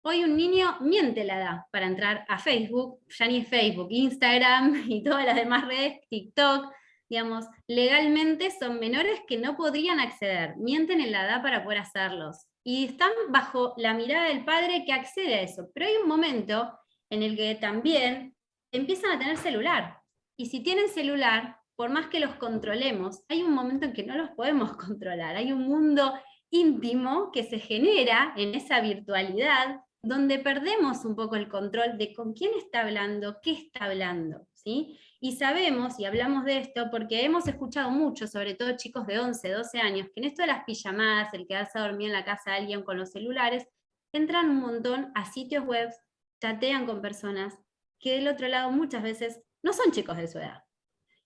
Hoy un niño miente la edad para entrar a Facebook, ya ni Facebook, Instagram y todas las demás redes, TikTok, digamos, legalmente son menores que no podrían acceder, mienten en la edad para poder hacerlos. Y están bajo la mirada del padre que accede a eso. Pero hay un momento en el que también empiezan a tener celular. Y si tienen celular, por más que los controlemos, hay un momento en que no los podemos controlar. Hay un mundo íntimo que se genera en esa virtualidad, donde perdemos un poco el control de con quién está hablando, qué está hablando, ¿sí? Y sabemos, y hablamos de esto, porque hemos escuchado mucho, sobre todo chicos de 11, 12 años, que en esto de las pijamadas, el quedarse a dormir en la casa de alguien con los celulares, entran un montón a sitios web, chatean con personas que del otro lado muchas veces no son chicos de su edad.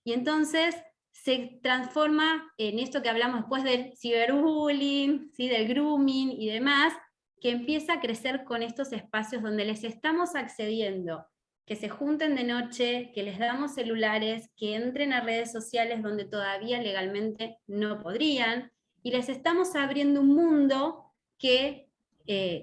Y entonces se transforma en esto que hablamos después del ciberbullying, ¿sí? Del grooming y demás, que empieza a crecer con estos espacios donde les estamos accediendo, que se junten de noche, que les damos celulares, que entren a redes sociales donde todavía legalmente no podrían, y les estamos abriendo un mundo que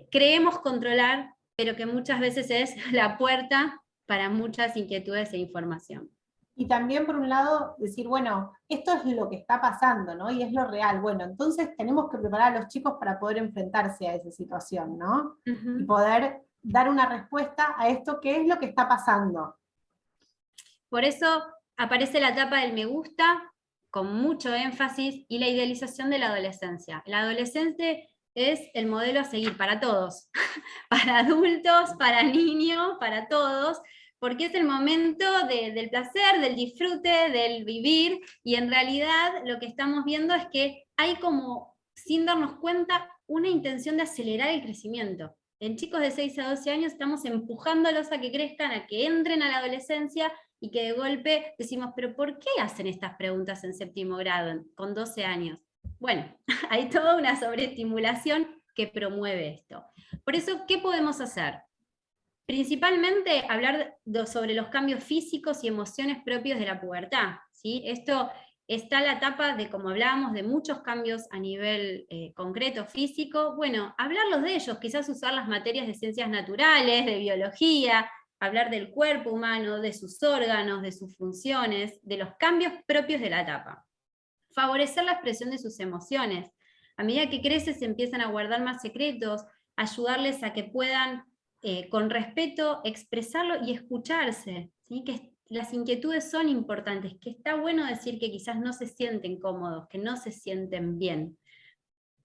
creemos controlar, pero que muchas veces es la puerta para muchas inquietudes e información. Y también, por un lado, decir, bueno, esto es lo que está pasando, ¿no? Y es lo real. Bueno, entonces tenemos que preparar a los chicos para poder enfrentarse a esa situación, ¿no? Y poder dar una respuesta a esto, ¿qué es lo que está pasando? Por eso aparece la etapa del me gusta, con mucho énfasis, y la idealización de la adolescencia. El adolescente es el modelo a seguir para todos, para adultos, para niños, para todos, porque es el momento del placer, del disfrute, del vivir, y en realidad lo que estamos viendo es que hay como, sin darnos cuenta, una intención de acelerar el crecimiento. En chicos de 6 a 12 años estamos empujándolos a que crezcan, a que entren a la adolescencia, y que de golpe decimos, pero ¿por qué hacen estas preguntas en séptimo grado, con 12 años? Bueno, hay toda una sobreestimulación que promueve esto. Por eso, ¿qué podemos hacer? Principalmente hablar sobre los cambios físicos y emociones propios de la pubertad, ¿sí? Esto está la etapa de, como hablábamos, de muchos cambios a nivel concreto, físico. Bueno, hablarlos de ellos, quizás usar las materias de ciencias naturales, de biología, hablar del cuerpo humano, de sus órganos, de sus funciones, de los cambios propios de la etapa. Favorecer la expresión de sus emociones. A medida que crecen se empiezan a guardar más secretos, ayudarles a que puedan con respeto expresarlo y escucharse, ¿sí? Que las inquietudes son importantes, que está bueno decir que quizás no se sienten cómodos, que no se sienten bien.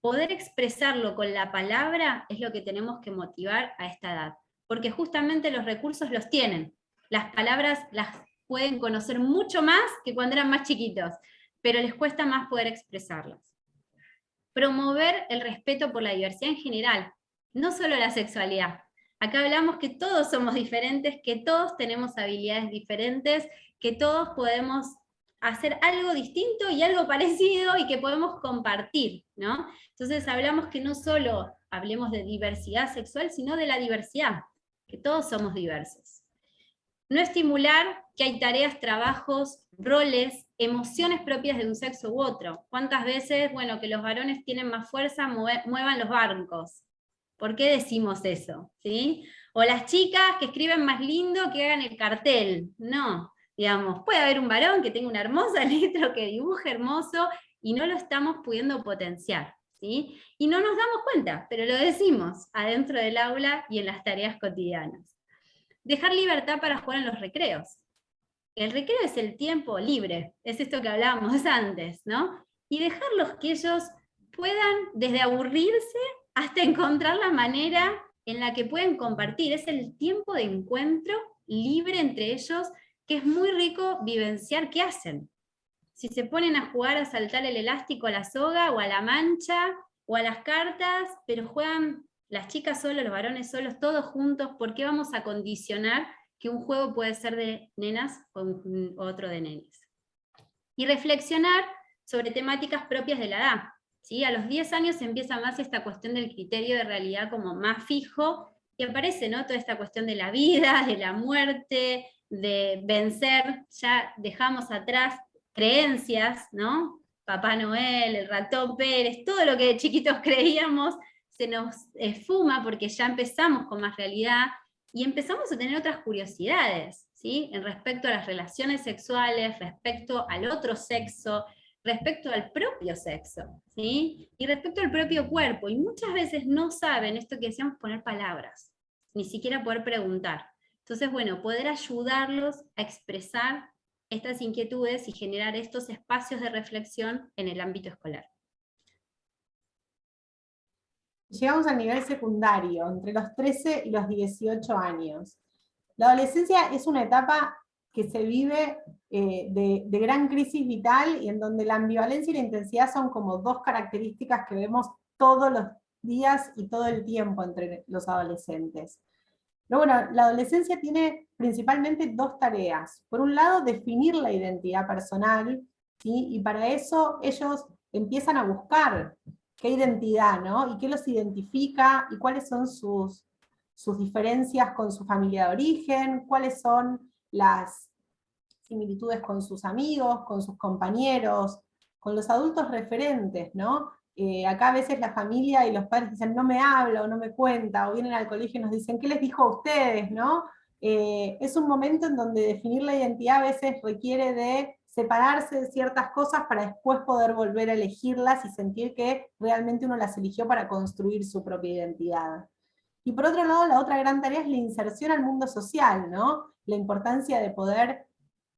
Poder expresarlo con la palabra es lo que tenemos que motivar a esta edad, porque justamente los recursos los tienen. Las palabras las pueden conocer mucho más que cuando eran más chiquitos, pero les cuesta más poder expresarlas. Promover el respeto por la diversidad en general, no solo la sexualidad. Acá hablamos que todos somos diferentes, que todos tenemos habilidades diferentes, que todos podemos hacer algo distinto y algo parecido y que podemos compartir, ¿no? Entonces hablamos que no solo hablemos de diversidad sexual, sino de la diversidad, que todos somos diversos. No estimular que hay tareas, trabajos, roles, emociones propias de un sexo u otro. ¿Cuántas veces, bueno, que los varones tienen más fuerza, muevan los bancos? ¿Por qué decimos eso? ¿Sí? O las chicas que escriben más lindo que hagan el cartel. No, digamos, puede haber un varón que tenga una hermosa letra, que dibuje hermoso, y no lo estamos pudiendo potenciar, ¿sí? Y no nos damos cuenta, pero lo decimos adentro del aula y en las tareas cotidianas. dejar libertad para jugar en los recreos. El recreo es el tiempo libre, es esto que hablábamos antes, ¿no? Y dejarlos que ellos puedan desde aburrirse hasta encontrar la manera en la que pueden compartir. Es el tiempo de encuentro libre entre ellos, que es muy rico vivenciar qué hacen. Si se ponen a jugar a saltar el elástico a la soga, o a la mancha, o a las cartas, pero juegan las chicas solos, los varones solos, todos juntos, ¿por qué vamos a condicionar que un juego puede ser de nenas o otro de nenes? Y reflexionar sobre temáticas propias de la edad. ¿Sí? A los 10 años empieza más esta cuestión del criterio de realidad como más fijo, y aparece, ¿no?, toda esta cuestión de la vida, de la muerte, de vencer, ya dejamos atrás creencias, ¿no? Papá Noel, el ratón Pérez, todo lo que de chiquitos creíamos se nos esfuma porque ya empezamos con más realidad y empezamos a tener otras curiosidades, ¿sí? En respecto a las relaciones sexuales, respecto al otro sexo, respecto al propio sexo, ¿sí? Y respecto al propio cuerpo, y muchas veces no saben esto que decíamos, poner palabras, ni siquiera poder preguntar. Entonces, bueno, poder ayudarlos a expresar estas inquietudes y generar estos espacios de reflexión en el ámbito escolar. Llegamos al nivel secundario, entre los 13 y los 18 años. La adolescencia es una etapa que se vive de gran crisis vital y en donde la ambivalencia y la intensidad son como dos características que vemos todos los días y todo el tiempo entre los adolescentes. Pero bueno, la adolescencia tiene principalmente dos tareas. Por un lado, definir la identidad personal, ¿sí? Y para eso ellos empiezan a buscar qué identidad, ¿no? Y qué los identifica, y cuáles son sus diferencias con su familia de origen, cuáles son las similitudes con sus amigos, con sus compañeros, con los adultos referentes, ¿no? Acá a veces la familia y los padres dicen, no me habla o no me cuenta, o vienen al colegio y nos dicen, ¿qué les dijo a ustedes? ¿No? Es un momento en donde definir la identidad a veces requiere de separarse de ciertas cosas para después poder volver a elegirlas y sentir que realmente uno las eligió para construir su propia identidad. Y por otro lado, la otra gran tarea es la inserción al mundo social, ¿no? La importancia de poder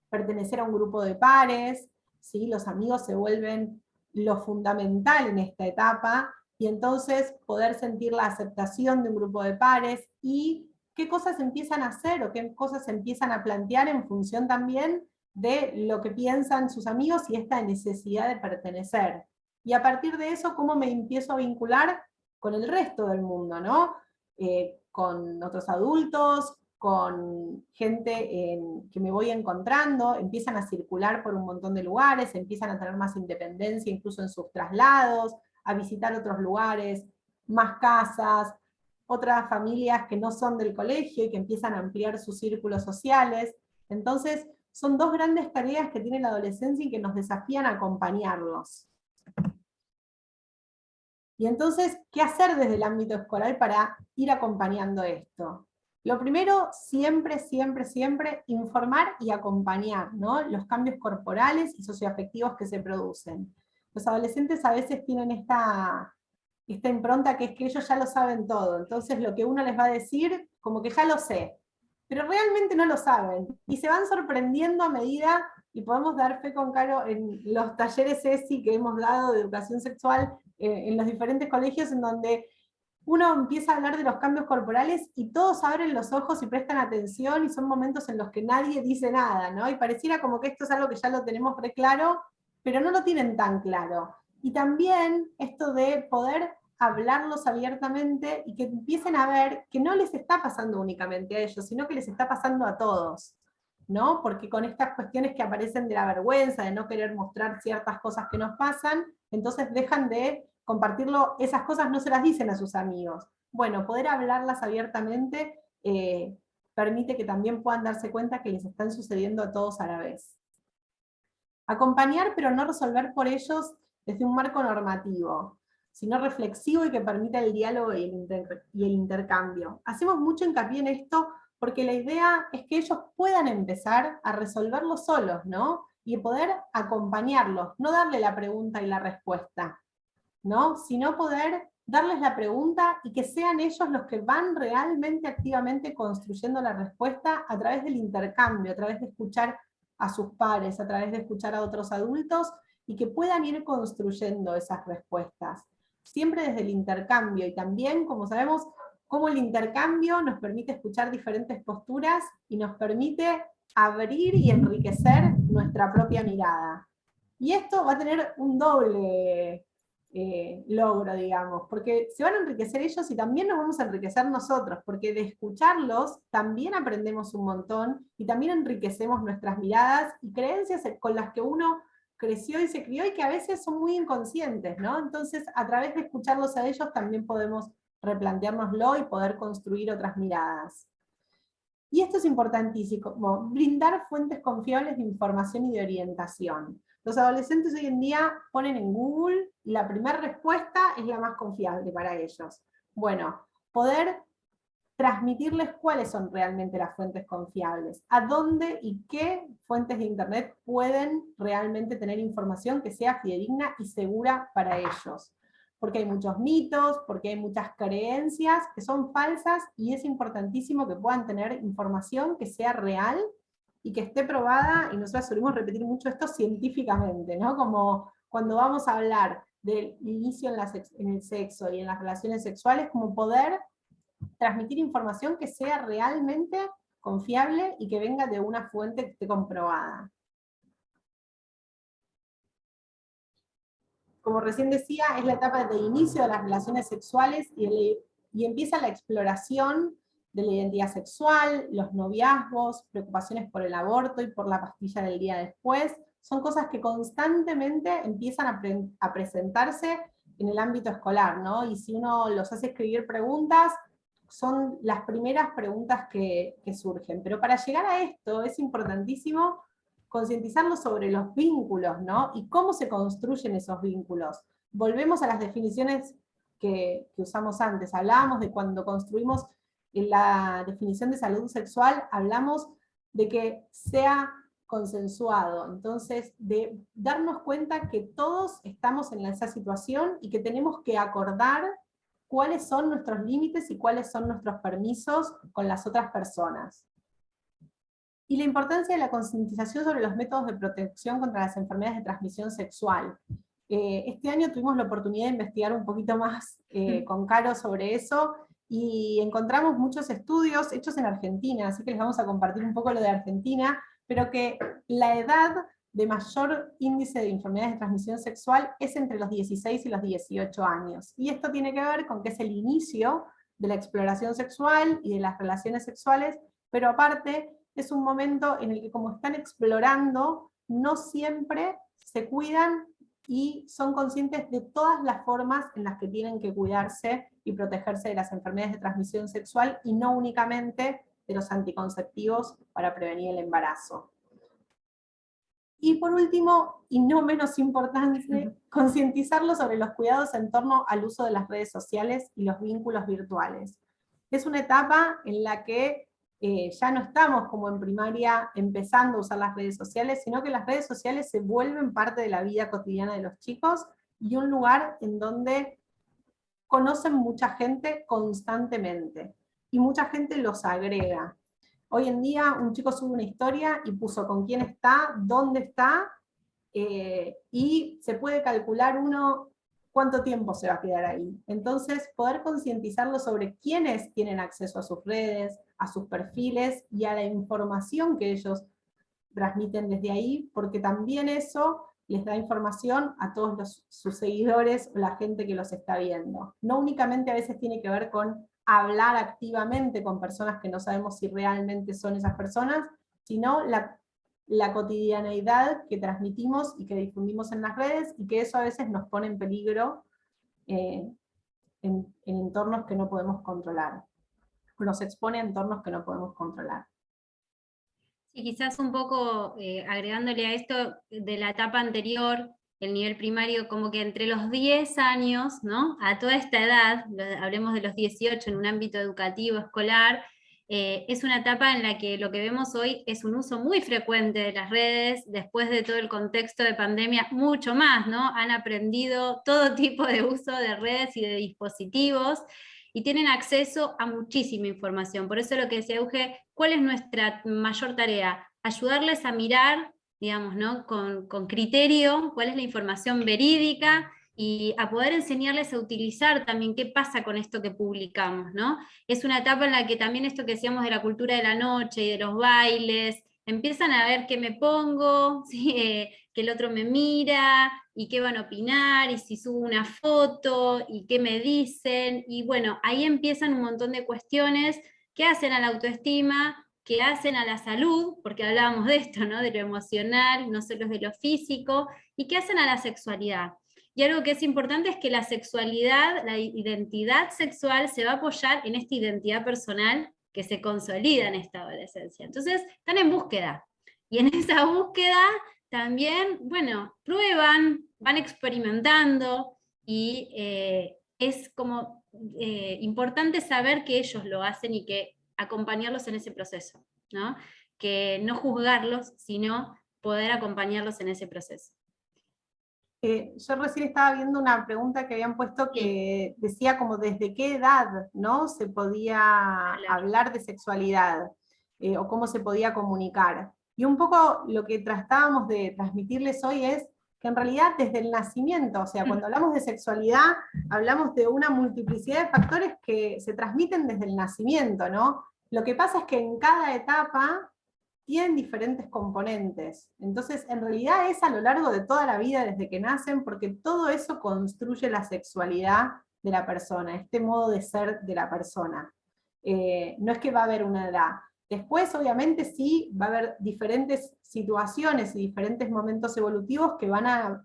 pertenecer a un grupo de pares, ¿sí? Los amigos se vuelven lo fundamental en esta etapa, y entonces poder sentir la aceptación de un grupo de pares, y qué cosas empiezan a hacer, o qué cosas empiezan a plantear en función también de lo que piensan sus amigos y esta necesidad de pertenecer. Y a partir de eso, cómo me empiezo a vincular con el resto del mundo, ¿no? Con otros adultos, con gente que me voy encontrando, empiezan a circular por un montón de lugares, empiezan a tener más independencia incluso en sus traslados, a visitar otros lugares, más casas, otras familias que no son del colegio y que empiezan a ampliar sus círculos sociales. Entonces, son dos grandes tareas que tiene la adolescencia y que nos desafían a acompañarlos. Y entonces, ¿qué hacer desde el ámbito escolar para ir acompañando esto? Lo primero, siempre, siempre, siempre, informar y acompañar, ¿no? Los cambios corporales y socioafectivos que se producen. Los adolescentes a veces tienen esta impronta que es que ellos ya lo saben todo, entonces lo que uno les va a decir, como que ya lo sé, pero realmente no lo saben, y se van sorprendiendo a medida, y podemos dar fe con Caro en los talleres ESI que hemos dado de educación sexual en los diferentes colegios, en donde uno empieza a hablar de los cambios corporales y todos abren los ojos y prestan atención, y son momentos en los que nadie dice nada, ¿no? Y pareciera como que esto es algo que ya lo tenemos re claro, pero no lo tienen tan claro. Y también esto de poder hablarlos abiertamente y que empiecen a ver que no les está pasando únicamente a ellos, sino que les está pasando a todos, ¿no? Porque con estas cuestiones que aparecen de la vergüenza, de no querer mostrar ciertas cosas que nos pasan, entonces dejan de compartirlo, esas cosas no se las dicen a sus amigos. Bueno, poder hablarlas abiertamente permite que también puedan darse cuenta que les están sucediendo a todos a la vez. Acompañar, pero no resolver por ellos desde un marco normativo, sino reflexivo y que permita el diálogo y el intercambio. Hacemos mucho hincapié en esto porque la idea es que ellos puedan empezar a resolverlo solos, ¿no? Y poder acompañarlos, no darle la pregunta y la respuesta, ¿no? Sino poder darles la pregunta y que sean ellos los que van realmente activamente construyendo la respuesta a través del intercambio, a través de escuchar a sus pares, a través de escuchar a otros adultos, y que puedan ir construyendo esas respuestas. Siempre desde el intercambio, y también, como sabemos, cómo el intercambio nos permite escuchar diferentes posturas y nos permite abrir y enriquecer nuestra propia mirada. Y esto va a tener un doble logro, digamos, porque se van a enriquecer ellos y también nos vamos a enriquecer nosotros, porque de escucharlos también aprendemos un montón y también enriquecemos nuestras miradas y creencias con las que uno creció y se crió y que a veces son muy inconscientes, ¿no? Entonces, a través de escucharlos a ellos también podemos replanteárnoslo y poder construir otras miradas. Y esto es importantísimo, brindar fuentes confiables de información y de orientación. Los adolescentes hoy en día ponen en Google y la primera respuesta es la más confiable para ellos. Bueno, poder transmitirles cuáles son realmente las fuentes confiables, a dónde y qué fuentes de internet pueden realmente tener información que sea fidedigna y segura para ellos. Porque hay muchos mitos, porque hay muchas creencias que son falsas, y es importantísimo que puedan tener información que sea real y que esté probada, y nosotros solemos repetir mucho esto científicamente, ¿no? Como cuando vamos a hablar del inicio en el sexo y en las relaciones sexuales, como poder transmitir información que sea realmente confiable y que venga de una fuente que esté comprobada. Como recién decía, es la etapa de inicio de las relaciones sexuales y empieza la exploración de la identidad sexual, los noviazgos, preocupaciones por el aborto y por la pastilla del día después. Son cosas que constantemente empiezan a presentarse en el ámbito escolar, ¿no? Y si uno los hace escribir preguntas, son las primeras preguntas que surgen. Pero para llegar a esto es importantísimo concientizarlos sobre los vínculos, ¿no? Y cómo se construyen esos vínculos. Volvemos a las definiciones que usamos antes. Hablábamos de cuando construimos la definición de salud sexual, hablamos de que sea consensuado. Entonces, de darnos cuenta que todos estamos en esa situación y que tenemos que acordar cuáles son nuestros límites y cuáles son nuestros permisos con las otras personas. Y la importancia de la concientización sobre los métodos de protección contra las enfermedades de transmisión sexual. Este año tuvimos la oportunidad de investigar un poquito más con Caro sobre eso, y encontramos muchos estudios hechos en Argentina, así que les vamos a compartir un poco lo de Argentina, pero que la edad de mayor índice de enfermedades de transmisión sexual es entre los 16 y los 18 años. Y esto tiene que ver con que es el inicio de la exploración sexual y de las relaciones sexuales, pero aparte es un momento en el que, como están explorando, no siempre se cuidan y son conscientes de todas las formas en las que tienen que cuidarse y protegerse de las enfermedades de transmisión sexual, y no únicamente de los anticonceptivos para prevenir el embarazo. Y por último, y no menos importante, concientizarlos sobre los cuidados en torno al uso de las redes sociales y los vínculos virtuales. Es una etapa en la que ya no estamos como en primaria empezando a usar las redes sociales, sino que las redes sociales se vuelven parte de la vida cotidiana de los chicos y un lugar en donde conocen mucha gente constantemente, y mucha gente los agrega. Hoy en día un chico sube una historia y puso con quién está, dónde está, y se puede calcular uno cuánto tiempo se va a quedar ahí. Entonces, poder concientizarlo sobre quiénes tienen acceso a sus redes, a sus perfiles y a la información que ellos transmiten desde ahí, porque también eso les da información a todos sus seguidores o la gente que los está viendo. No únicamente a veces tiene que ver con hablar activamente con personas que no sabemos si realmente son esas personas, sino la cotidianeidad que transmitimos y que difundimos en las redes, y que eso a veces nos pone en peligro en entornos que no podemos controlar. Nos expone a entornos que no podemos controlar. Y quizás un poco agregándole a esto de la etapa anterior, el nivel primario, como que entre los 10 años, ¿no? A toda esta edad, hablemos de los 18 en un ámbito educativo, escolar, Es una etapa en la que lo que vemos hoy es un uso muy frecuente de las redes, después de todo el contexto de pandemia, mucho más, ¿no? Han aprendido todo tipo de uso de redes y de dispositivos, y tienen acceso a muchísima información. Por eso lo que decía Euge, ¿cuál es nuestra mayor tarea? Ayudarles a mirar, digamos, ¿no? con criterio, cuál es la información verídica, y a poder enseñarles a utilizar también qué pasa con esto que publicamos, ¿no? Es una etapa en la que también esto que decíamos de la cultura de la noche y de los bailes, empiezan a ver qué me pongo, ¿sí? Que el otro me mira, y qué van a opinar, y si subo una foto, y qué me dicen, y bueno, ahí empiezan un montón de cuestiones que hacen a la autoestima, que hacen a la salud, porque hablábamos de esto, ¿no? De lo emocional, no solo de lo físico, y que hacen a la sexualidad. Y algo que es importante es que la sexualidad, la identidad sexual se va a apoyar en esta identidad personal que se consolida en esta adolescencia. Entonces, están en búsqueda. Y en esa búsqueda también, bueno, prueban, van experimentando, y es como importante saber que ellos lo hacen y que acompañarlos en ese proceso, ¿no? Que no juzgarlos, sino poder acompañarlos en ese proceso. Yo recién estaba viendo una pregunta que habían puesto que decía como desde qué edad, ¿no? se podía hablar de sexualidad, o cómo se podía comunicar. Y un poco lo que tratábamos de transmitirles hoy es que en realidad desde el nacimiento, o sea, cuando hablamos de sexualidad, hablamos de una multiplicidad de factores que se transmiten desde el nacimiento, ¿no? Lo que pasa es que en cada etapa tienen diferentes componentes. Entonces, en realidad es a lo largo de toda la vida, desde que nacen, porque todo eso construye la sexualidad de la persona, este modo de ser de la persona. No es que va a haber una edad. Después, obviamente, sí, va a haber diferentes situaciones y diferentes momentos evolutivos que van a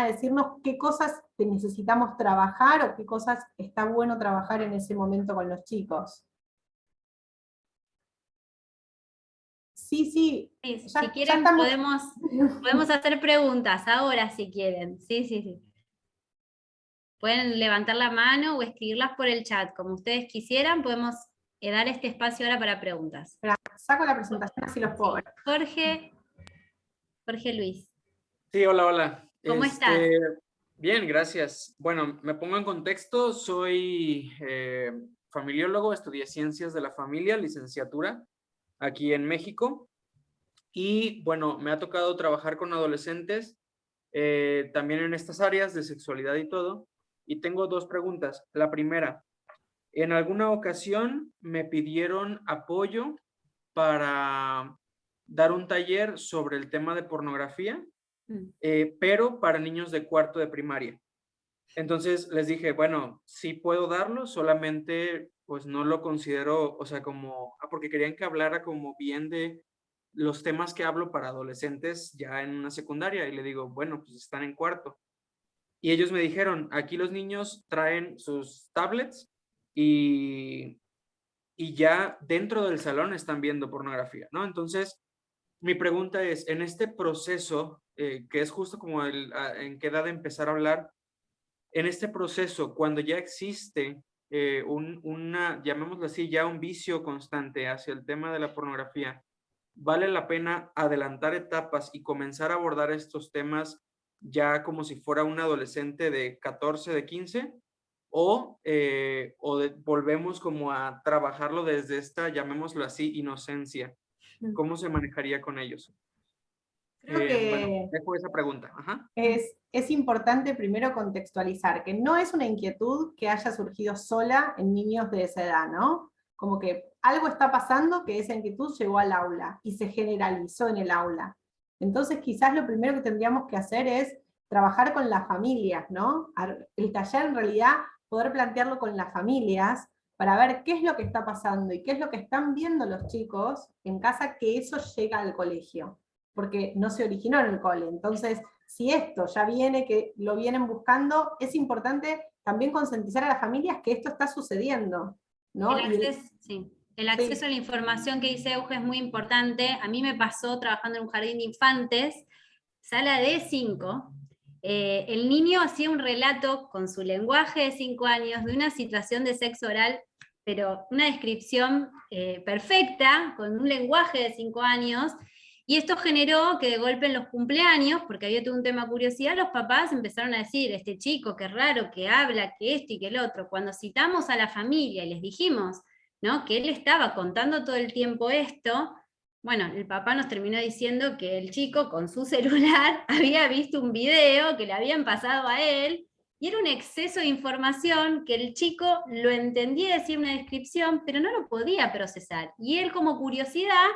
decirnos qué cosas necesitamos trabajar, o qué cosas está bueno trabajar en ese momento con los chicos. Sí. Si quieren podemos hacer preguntas ahora si quieren. Sí. Pueden levantar la mano o escribirlas por el chat, como ustedes quisieran. Podemos dar este espacio ahora para preguntas. Saco la presentación así los puedo ver. Jorge Luis. Sí, hola. ¿Cómo estás? Bien, gracias. Bueno, me pongo en contexto. Soy familiólogo, estudié Ciencias de la Familia, licenciatura, aquí en México, y bueno, me ha tocado trabajar con adolescentes también en estas áreas de sexualidad y todo, y tengo dos preguntas. La primera, en alguna ocasión me pidieron apoyo para dar un taller sobre el tema de pornografía, pero para niños de cuarto de primaria. Entonces les dije, bueno, sí puedo darlo, solamente pues no lo considero, o sea, como, porque querían que hablara como bien de los temas que hablo para adolescentes ya en una secundaria, y le digo, bueno, pues están en cuarto. Y ellos me dijeron, aquí los niños traen sus tablets y ya dentro del salón están viendo pornografía, ¿no? Entonces, mi pregunta es, en este proceso, que es justo como en qué edad de empezar a hablar, en este proceso, cuando ya existe llamémoslo así, ya un vicio constante hacia el tema de la pornografía, ¿vale la pena adelantar etapas y comenzar a abordar estos temas ya como si fuera un adolescente de 14, de 15? ¿O volvemos como a trabajarlo desde esta, llamémoslo así, inocencia? ¿Cómo se manejaría con ellos? Creo que bueno, dejo esa pregunta. Ajá. Es importante primero contextualizar que no es una inquietud que haya surgido sola en niños de esa edad, ¿no? Como que algo está pasando que esa inquietud llegó al aula y se generalizó en el aula. Entonces quizás lo primero que tendríamos que hacer es trabajar con las familias, ¿no? El taller en realidad poder plantearlo con las familias para ver qué es lo que está pasando y qué es lo que están viendo los chicos en casa, que eso llega al colegio, porque no se originó en el cole. Entonces, si esto ya viene, que lo vienen buscando, es importante también concientizar a las familias que esto está sucediendo, ¿no? El acceso a la información que dice Euge es muy importante. A mí me pasó trabajando en un jardín de infantes, sala de 5, el niño hacía un relato con su lenguaje de 5 años de una situación de sexo oral, pero una descripción perfecta, con un lenguaje de 5 años, y esto generó que de golpe en los cumpleaños, porque había todo un tema de curiosidad, los papás empezaron a decir, este chico, qué raro, que habla, que esto y que el otro. Cuando citamos a la familia y les dijimos, ¿no?, que él estaba contando todo el tiempo esto, bueno, el papá nos terminó diciendo que el chico con su celular había visto un video que le habían pasado a él, y era un exceso de información que el chico lo entendía, decía una descripción, pero no lo podía procesar. Y él, como curiosidad,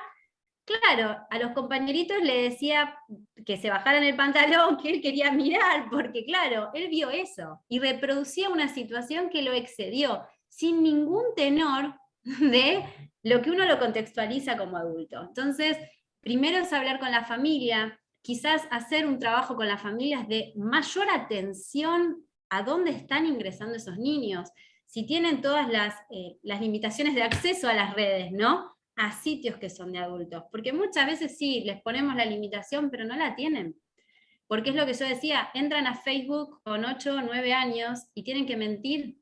claro, a los compañeritos le decía que se bajaran el pantalón, que él quería mirar, porque claro, él vio eso, y reproducía una situación que lo excedió, sin ningún tenor de lo que uno lo contextualiza como adulto. Entonces, primero es hablar con la familia, quizás hacer un trabajo con las familias de mayor atención a dónde están ingresando esos niños, si tienen todas las limitaciones de acceso a las redes, ¿no?, a sitios que son de adultos, porque muchas veces sí, les ponemos la limitación, pero no la tienen, porque es lo que yo decía, entran a Facebook con 8 o 9 años y tienen que mentir,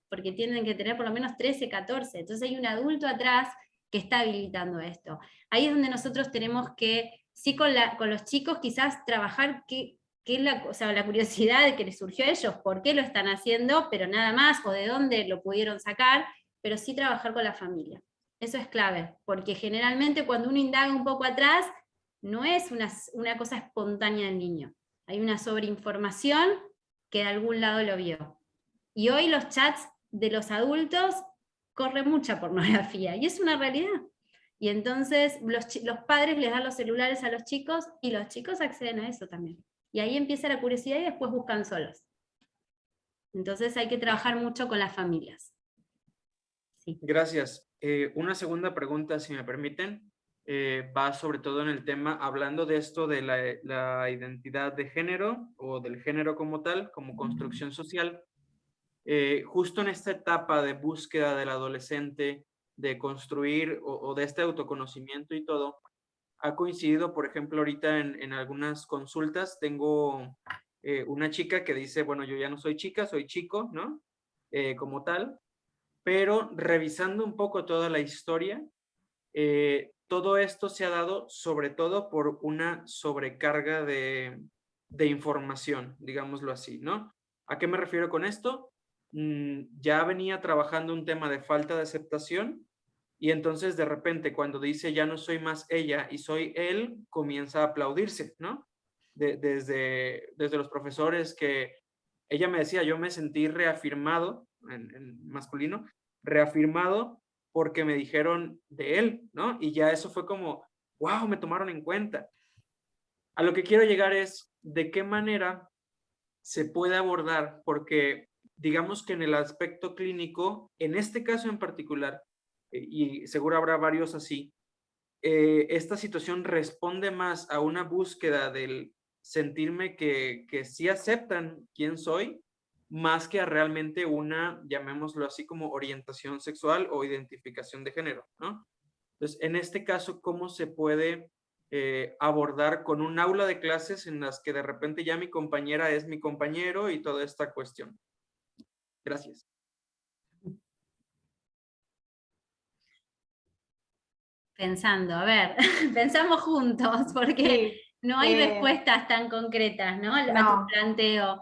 porque tienen que tener por lo menos 13, 14, entonces hay un adulto atrás que está habilitando esto. Ahí es donde nosotros tenemos que, sí, con los chicos quizás trabajar qué es la curiosidad de que les surgió a ellos, por qué lo están haciendo, pero nada más, o de dónde lo pudieron sacar, pero sí trabajar con la familia. Eso es clave, porque generalmente cuando uno indaga un poco atrás, no es una cosa espontánea del niño. Hay una sobreinformación que de algún lado lo vio. Y hoy los chats de los adultos corre mucha pornografía, y es una realidad. Y entonces los padres les dan los celulares a los chicos, y los chicos acceden a eso también. Y ahí empieza la curiosidad y después buscan solos. Entonces hay que trabajar mucho con las familias. Sí. Gracias. Una segunda pregunta, si me permiten, va sobre todo en el tema, hablando de esto de la identidad de género, o del género como tal, como construcción social. Justo en esta etapa de búsqueda del adolescente, de construir o de este autoconocimiento y todo, ha coincidido, por ejemplo, ahorita en algunas consultas, tengo una chica que dice, bueno, yo ya no soy chica, soy chico, ¿no? Como tal, pero revisando un poco toda la historia, todo esto se ha dado sobre todo por una sobrecarga de información, digámoslo así, ¿no? ¿A qué me refiero con esto? Ya venía trabajando un tema de falta de aceptación, y entonces de repente cuando dice ya no soy más ella y soy él, comienza a aplaudirse, ¿no? Desde los profesores, que ella me decía, yo me sentí reafirmado, en masculino, reafirmado porque me dijeron de él, ¿no? Y ya eso fue como, wow, me tomaron en cuenta. A lo que quiero llegar es, ¿de qué manera se puede abordar? Porque digamos que en el aspecto clínico, en este caso en particular, y seguro habrá varios así, esta situación responde más a una búsqueda del sentirme que sí aceptan quién soy, más que a realmente una, llamémoslo así, como orientación sexual o identificación de género, ¿no? Entonces, en este caso, ¿cómo se puede abordar con un aula de clases en las que de repente ya mi compañera es mi compañero y toda esta cuestión? Gracias. Pensando, a ver, pensamos juntos, porque no hay respuestas tan concretas, ¿no? A tu planteo.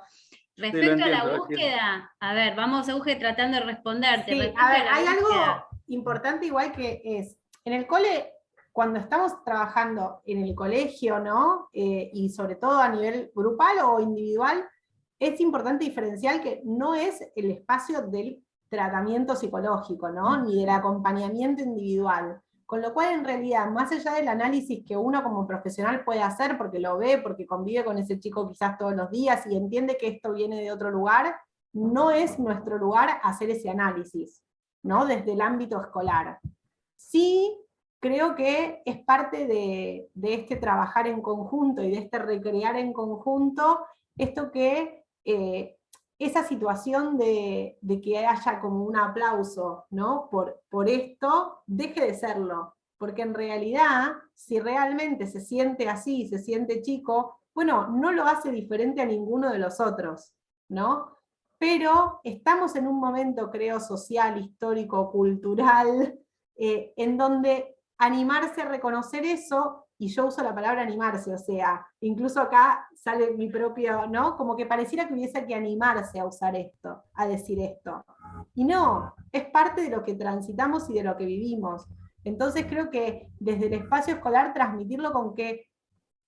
Respecto a la búsqueda, a ver, vamos a tratando de responderte. Sí, a ver, hay algo importante igual que es, en el cole, cuando estamos trabajando en el colegio, ¿no? Y sobre todo a nivel grupal o individual, es importante diferenciar que no es el espacio del tratamiento psicológico, ¿no? Ni del acompañamiento individual. Con lo cual, en realidad, más allá del análisis que uno como profesional puede hacer, porque lo ve, porque convive con ese chico quizás todos los días y entiende que esto viene de otro lugar, no es nuestro lugar hacer ese análisis, ¿no? Desde el ámbito escolar. Sí, creo que es parte de este trabajar en conjunto y de este recrear en conjunto, esto que esa situación de que haya como un aplauso, ¿no? por esto, deje de serlo. Porque en realidad, si realmente se siente así, se siente chico, bueno, no lo hace diferente a ninguno de los otros, ¿no? pero estamos en un momento, creo, social, histórico, cultural, en donde animarse a reconocer eso, y yo uso la palabra animarse, o sea, incluso acá sale mi propio, ¿no? Como que pareciera que hubiese que animarse a usar esto, a decir esto. Y no, es parte de lo que transitamos y de lo que vivimos. Entonces creo que desde el espacio escolar transmitirlo con que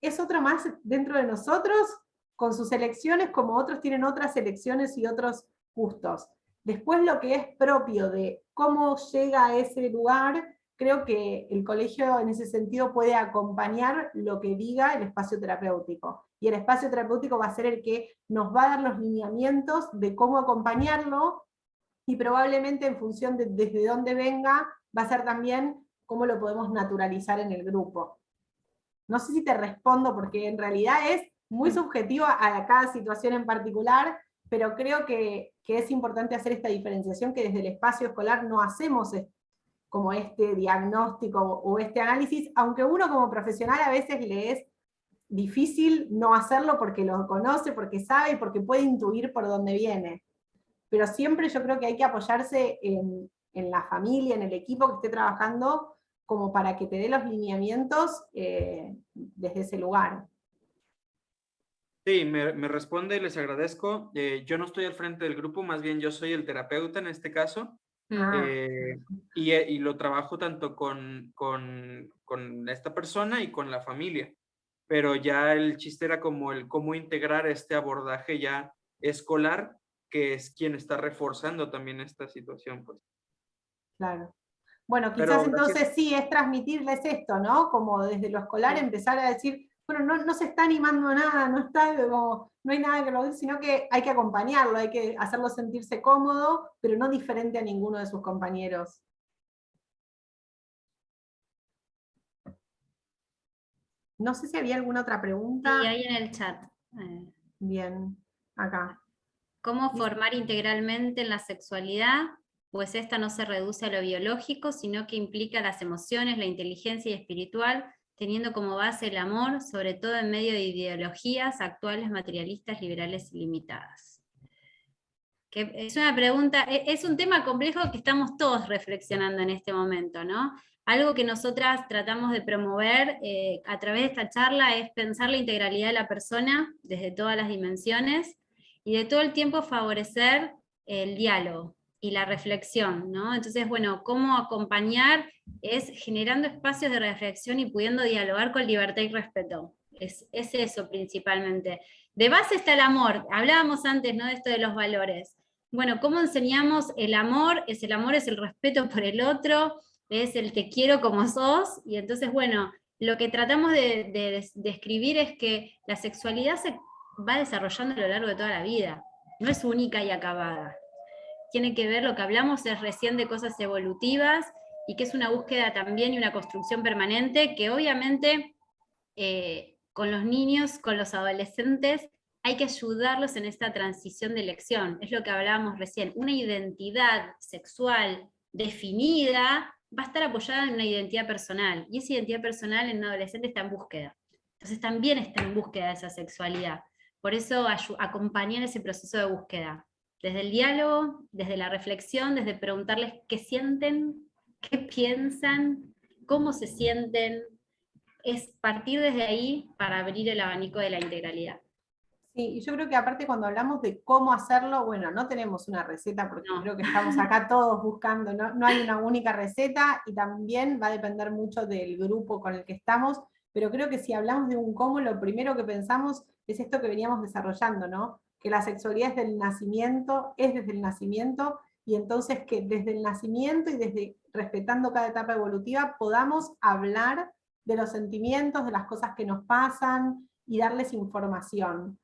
es otro más dentro de nosotros, con sus elecciones, como otros tienen otras elecciones y otros gustos. Después lo que es propio de cómo llega a ese lugar, creo que el colegio en ese sentido puede acompañar lo que diga el espacio terapéutico. Y el espacio terapéutico va a ser el que nos va a dar los lineamientos de cómo acompañarlo, y probablemente en función de desde dónde venga, va a ser también cómo lo podemos naturalizar en el grupo. No sé si te respondo, porque en realidad es muy subjetivo a cada situación en particular, pero creo que es importante hacer esta diferenciación, que desde el espacio escolar no hacemos como este diagnóstico o este análisis, aunque uno como profesional a veces le es difícil no hacerlo porque lo conoce, porque sabe y porque puede intuir por dónde viene. Pero siempre yo creo que hay que apoyarse en la familia, en el equipo que esté trabajando, como para que te dé los lineamientos desde ese lugar. Sí, me responde y les agradezco. Yo no estoy al frente del grupo, más bien yo soy el terapeuta en este caso. Y lo trabajo tanto con esta persona y con la familia. Pero ya el chiste era como el cómo integrar este abordaje ya escolar, que es quien está reforzando también esta situación. Pues. Claro. Bueno, quizás entonces sí, es transmitirles esto, ¿no? Como desde lo escolar empezar a decir, bueno, no se está animando a nada, no hay nada que lo diga, sino que hay que acompañarlo, hay que hacerlo sentirse cómodo, pero no diferente a ninguno de sus compañeros. No sé si había alguna otra pregunta. Sí, ahí en el chat. Bien, acá. ¿Cómo formar integralmente en la sexualidad? Pues esta no se reduce a lo biológico, sino que implica las emociones, la inteligencia y espiritual, teniendo como base el amor, sobre todo en medio de ideologías actuales, materialistas, liberales y limitadas. Que es una pregunta, es un tema complejo que estamos todos reflexionando en este momento, ¿no? Algo que nosotras tratamos de promover a través de esta charla es pensar la integralidad de la persona desde todas las dimensiones y de todo el tiempo favorecer el diálogo y la reflexión, ¿no? Entonces, bueno, cómo acompañar es generando espacios de reflexión y pudiendo dialogar con libertad y respeto. Es eso principalmente. De base está el amor. Hablábamos antes, ¿no?, de esto de los valores. Bueno, ¿cómo enseñamos el amor? Es el respeto por el otro, es el te quiero como sos, y entonces, bueno, lo que tratamos de escribir es que la sexualidad se va desarrollando a lo largo de toda la vida, no es única y acabada. Tiene que ver, lo que hablamos es recién de cosas evolutivas, y que es una búsqueda también y una construcción permanente, que obviamente con los niños, con los adolescentes, hay que ayudarlos en esta transición de elección. Es lo que hablábamos recién, una identidad sexual definida va a estar apoyada en una identidad personal, y esa identidad personal en un adolescente está en búsqueda. Entonces también está en búsqueda de esa sexualidad. Por eso acompañar ese proceso de búsqueda. Desde el diálogo, desde la reflexión, desde preguntarles qué sienten, qué piensan, cómo se sienten. Es partir desde ahí para abrir el abanico de la integralidad. Sí, y yo creo que aparte cuando hablamos de cómo hacerlo, bueno, no tenemos una receta, porque creo que estamos acá todos buscando, no hay una única receta, y también va a depender mucho del grupo con el que estamos, pero creo que si hablamos de un cómo, lo primero que pensamos es esto que veníamos desarrollando, ¿no? Que la sexualidad es desde el nacimiento, y entonces que desde el nacimiento y desde respetando cada etapa evolutiva podamos hablar de los sentimientos, de las cosas que nos pasan, y darles información.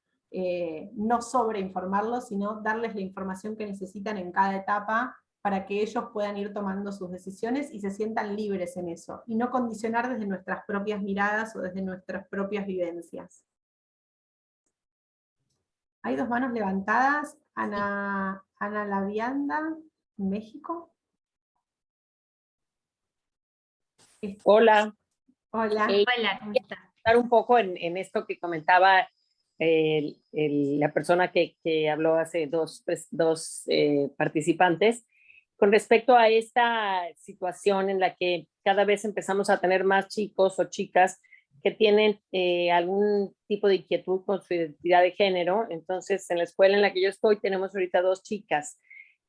No sobreinformarlos, sino darles la información que necesitan en cada etapa para que ellos puedan ir tomando sus decisiones y se sientan libres en eso, y no condicionar desde nuestras propias miradas o desde nuestras propias vivencias. Hay dos manos levantadas. Ana Lavianda, México. Hola. Hola. Hola, ¿cómo estás? Un poco en esto que comentaba la persona que habló hace dos participantes, con respecto a esta situación en la que cada vez empezamos a tener más chicos o chicas que tienen algún tipo de inquietud con su identidad de género. Entonces, en la escuela en la que yo estoy, tenemos ahorita 2 chicas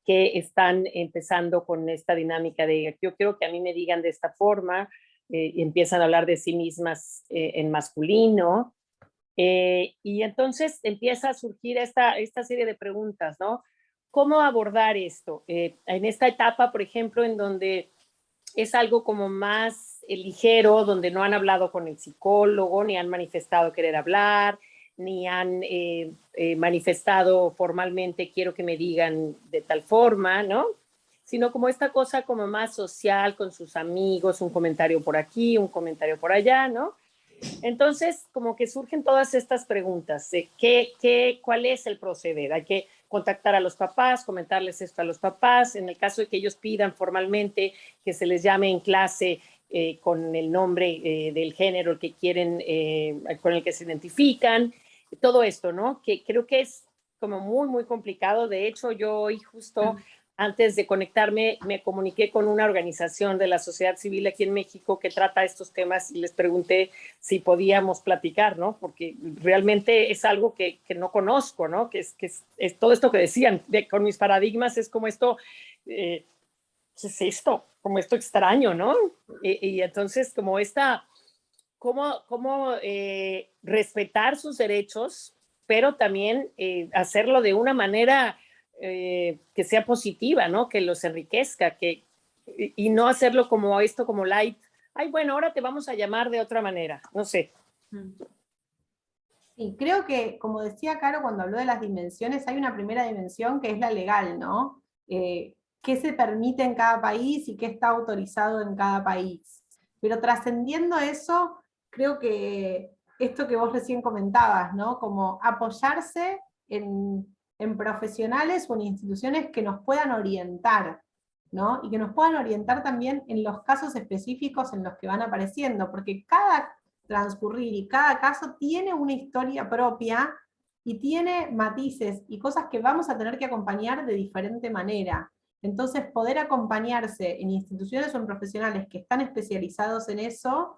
que están empezando con esta dinámica de yo quiero que a mí me digan de esta forma, y empiezan a hablar de sí mismas en masculino. Y entonces empieza a surgir esta serie de preguntas, ¿no? ¿Cómo abordar esto? En esta etapa, por ejemplo, en donde es algo como más ligero, donde no han hablado con el psicólogo, ni han manifestado querer hablar, ni han manifestado formalmente quiero que me digan de tal forma, ¿no? Sino como esta cosa como más social, con sus amigos, un comentario por aquí, un comentario por allá, ¿no? Entonces, como que surgen todas estas preguntas. ¿Cuál es el proceder? Hay que contactar a los papás, comentarles esto a los papás. En el caso de que ellos pidan formalmente que se les llame en clase con el nombre del género que quieren, con el que se identifican. Todo esto, ¿no? Que creo que es como muy, muy complicado. De hecho, yo hoy justo antes de conectarme, me comuniqué con una organización de la sociedad civil aquí en México que trata estos temas y les pregunté si podíamos platicar, ¿no? Porque realmente es algo que no conozco, ¿no? Que es todo esto que decían, con mis paradigmas es como esto, ¿qué es esto? Como esto extraño, ¿no? Y entonces como cómo respetar sus derechos, pero también hacerlo de una manera que sea positiva, ¿no? Que los enriquezca, y no hacerlo como esto, como light. Ay, bueno, ahora te vamos a llamar de otra manera, no sé. Sí, creo que, como decía Caro cuando habló de las dimensiones, hay una primera dimensión que es la legal, ¿no? ¿Qué se permite en cada país y qué está autorizado en cada país? Pero trascendiendo eso, creo que esto que vos recién comentabas, ¿no? Como apoyarse en profesionales o en instituciones que nos puedan orientar, ¿no? Y que nos puedan orientar también en los casos específicos en los que van apareciendo, porque cada transcurrir y cada caso tiene una historia propia y tiene matices y cosas que vamos a tener que acompañar de diferente manera. Entonces, poder acompañarse en instituciones o en profesionales que están especializados en eso,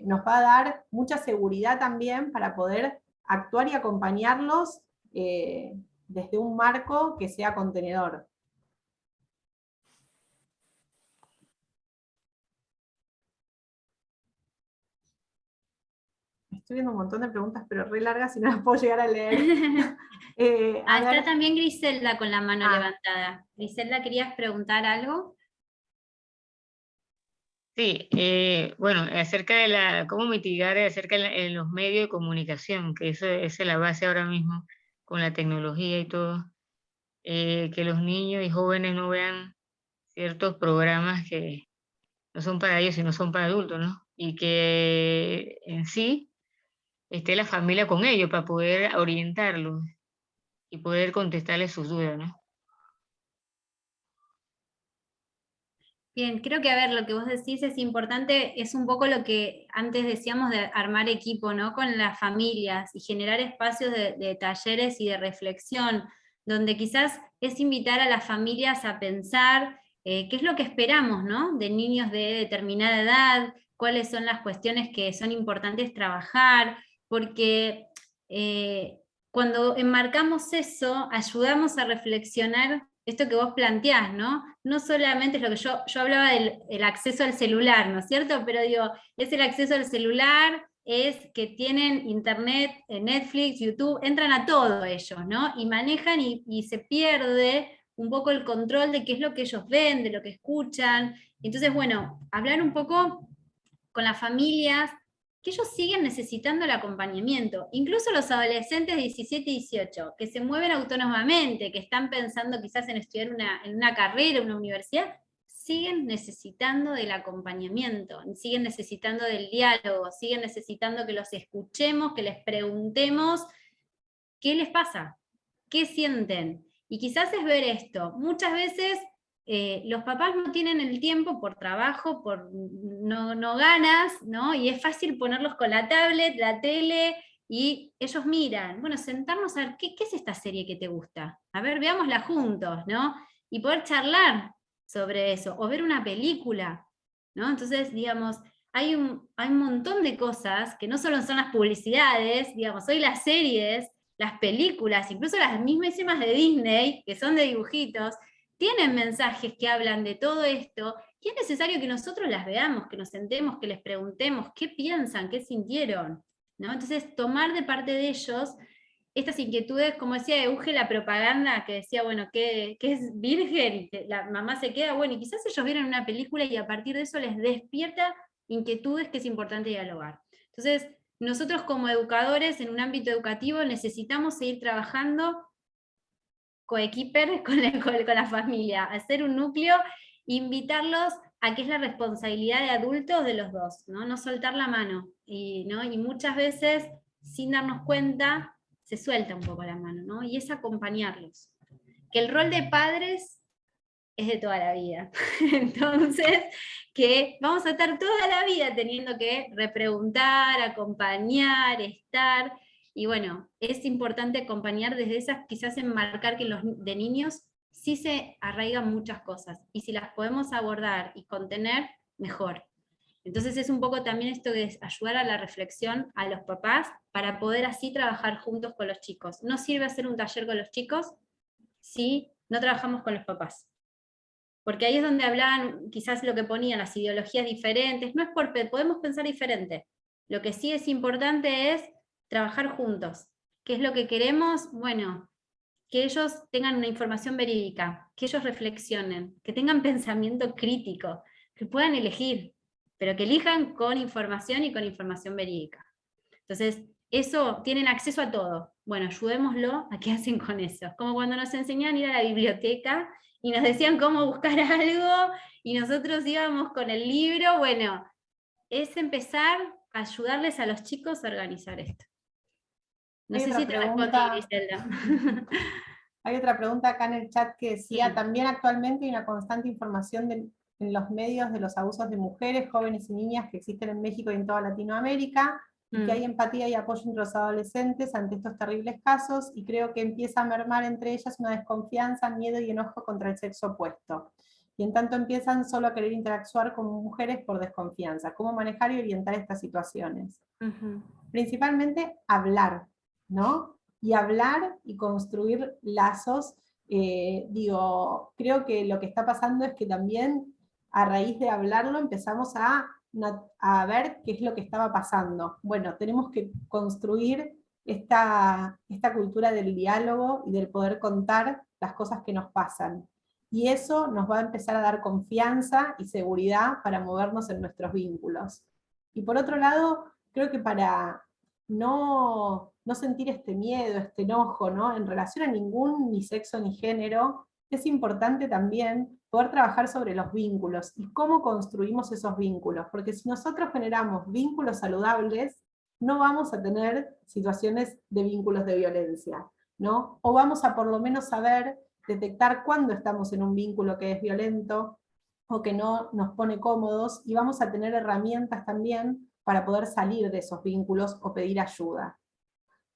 nos va a dar mucha seguridad también para poder actuar y acompañarlos desde un marco que sea contenedor. Estoy viendo un montón de preguntas, pero re largas y no las puedo llegar a leer. Está también Griselda con la mano levantada. Griselda, ¿querías preguntar algo? Sí, bueno, acerca de cómo mitigar acerca de los medios de comunicación, que esa es la base ahora mismo con la tecnología y todo, que los niños y jóvenes no vean ciertos programas que no son para ellos, sino son para adultos, ¿no? Y que en sí esté la familia con ellos para poder orientarlos y poder contestarles sus dudas, ¿no? Bien, creo que a ver, lo que vos decís es importante, es un poco lo que antes decíamos de armar equipo, ¿no? Con las familias y generar espacios de talleres y de reflexión, donde quizás es invitar a las familias a pensar qué es lo que esperamos, ¿no? De niños de determinada edad, cuáles son las cuestiones que son importantes trabajar, porque cuando enmarcamos eso, ayudamos a reflexionar esto que vos planteás, ¿no? No solamente es lo que yo hablaba del acceso al celular, ¿no es cierto? Pero digo, es el acceso al celular, es que tienen internet, Netflix, YouTube, entran a todo ellos, ¿no? Y manejan y se pierde un poco el control de qué es lo que ellos ven, de lo que escuchan. Entonces, bueno, hablar un poco con las familias, que ellos siguen necesitando el acompañamiento, incluso los adolescentes de 17 y 18, que se mueven autónomamente, que están pensando quizás en estudiar en una carrera, una universidad, siguen necesitando del acompañamiento, siguen necesitando del diálogo, siguen necesitando que los escuchemos, que les preguntemos qué les pasa, qué sienten. Y quizás es ver esto, muchas veces los papás no tienen el tiempo por trabajo, por no ganas, ¿no? Y es fácil ponerlos con la tablet, la tele, y ellos miran, bueno, sentarnos a ver, ¿qué es esta serie que te gusta? A ver, veámosla juntos, ¿no? Y poder charlar sobre eso, o ver una película, ¿no? Entonces, digamos, hay un montón de cosas que no solo son las publicidades, digamos, hoy las series, las películas, incluso las mismísimas de Disney, que son de dibujitos, tienen mensajes que hablan de todo esto, y es necesario que nosotros las veamos, que nos sentemos, que les preguntemos qué piensan, qué sintieron, ¿no? Entonces, tomar de parte de ellos estas inquietudes, como decía Euge, la propaganda que decía, bueno, ¿qué es virgen? Y que la mamá se queda, bueno, y quizás ellos vieron una película y a partir de eso les despierta inquietudes que es importante dialogar. Entonces, nosotros como educadores en un ámbito educativo necesitamos seguir trabajando coequiper con la familia, hacer un núcleo, invitarlos a que es la responsabilidad de adultos de los dos, ¿no? No soltar la mano, y muchas veces, sin darnos cuenta, se suelta un poco la mano, ¿no? Y es acompañarlos. Que el rol de padres es de toda la vida. Entonces, que vamos a estar toda la vida teniendo que repreguntar, acompañar, estar, y bueno, es importante acompañar desde esas, quizás enmarcar que de niños sí se arraigan muchas cosas, y si las podemos abordar y contener, mejor. Entonces es un poco también esto que es ayudar a la reflexión a los papás para poder así trabajar juntos con los chicos. No sirve hacer un taller con los chicos si no trabajamos con los papás. Porque ahí es donde hablaban, quizás lo que ponían, las ideologías diferentes, no es podemos pensar diferente. Lo que sí es importante es trabajar juntos. ¿Qué es lo que queremos? Bueno, que ellos tengan una información verídica, que ellos reflexionen, que tengan pensamiento crítico, que puedan elegir, pero que elijan con información y con información verídica. Entonces, eso, tienen acceso a todo. Bueno, ayudémoslo a qué hacen con eso. Como cuando nos enseñaban a ir a la biblioteca y nos decían cómo buscar algo, y nosotros íbamos con el libro. Bueno, es empezar a ayudarles a los chicos a organizar esto. No sé si te respondí, Griselda. Hay otra pregunta acá en el chat que decía, también actualmente hay una constante información en los medios de los abusos de mujeres, jóvenes y niñas que existen en México y en toda Latinoamérica, y que hay empatía y apoyo entre los adolescentes ante estos terribles casos, y creo que empieza a mermar entre ellas una desconfianza, miedo y enojo contra el sexo opuesto. Y en tanto empiezan solo a querer interactuar como mujeres por desconfianza. ¿Cómo manejar y orientar estas situaciones? Principalmente hablar, ¿no? Y hablar y construir lazos. Creo que lo que está pasando es que también a raíz de hablarlo empezamos a ver qué es lo que estaba pasando. Bueno, tenemos que construir esta cultura del diálogo y del poder contar las cosas que nos pasan. Y eso nos va a empezar a dar confianza y seguridad para movernos en nuestros vínculos. Y por otro lado, creo que para no sentir este miedo, este enojo, ¿no? En relación a ningún ni sexo ni género, es importante también poder trabajar sobre los vínculos y cómo construimos esos vínculos, porque si nosotros generamos vínculos saludables, no vamos a tener situaciones de vínculos de violencia, ¿no? O vamos a por lo menos saber detectar cuándo estamos en un vínculo que es violento o que no nos pone cómodos, y vamos a tener herramientas también para poder salir de esos vínculos o pedir ayuda.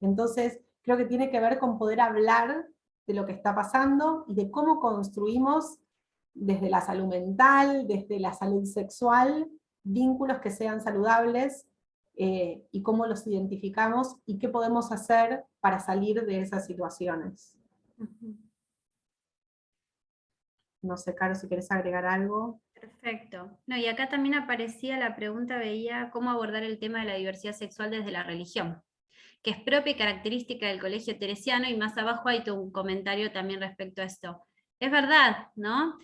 Entonces, creo que tiene que ver con poder hablar de lo que está pasando y de cómo construimos desde la salud mental, desde la salud sexual, vínculos que sean saludables, y cómo los identificamos y qué podemos hacer para salir de esas situaciones. No sé, Caro, si querés agregar algo. Perfecto. No, y acá también aparecía la pregunta, veía cómo abordar el tema de la diversidad sexual desde la religión, que es propia y característica del Colegio Teresiano, y más abajo hay todo un comentario también respecto a esto. Es verdad, ¿no?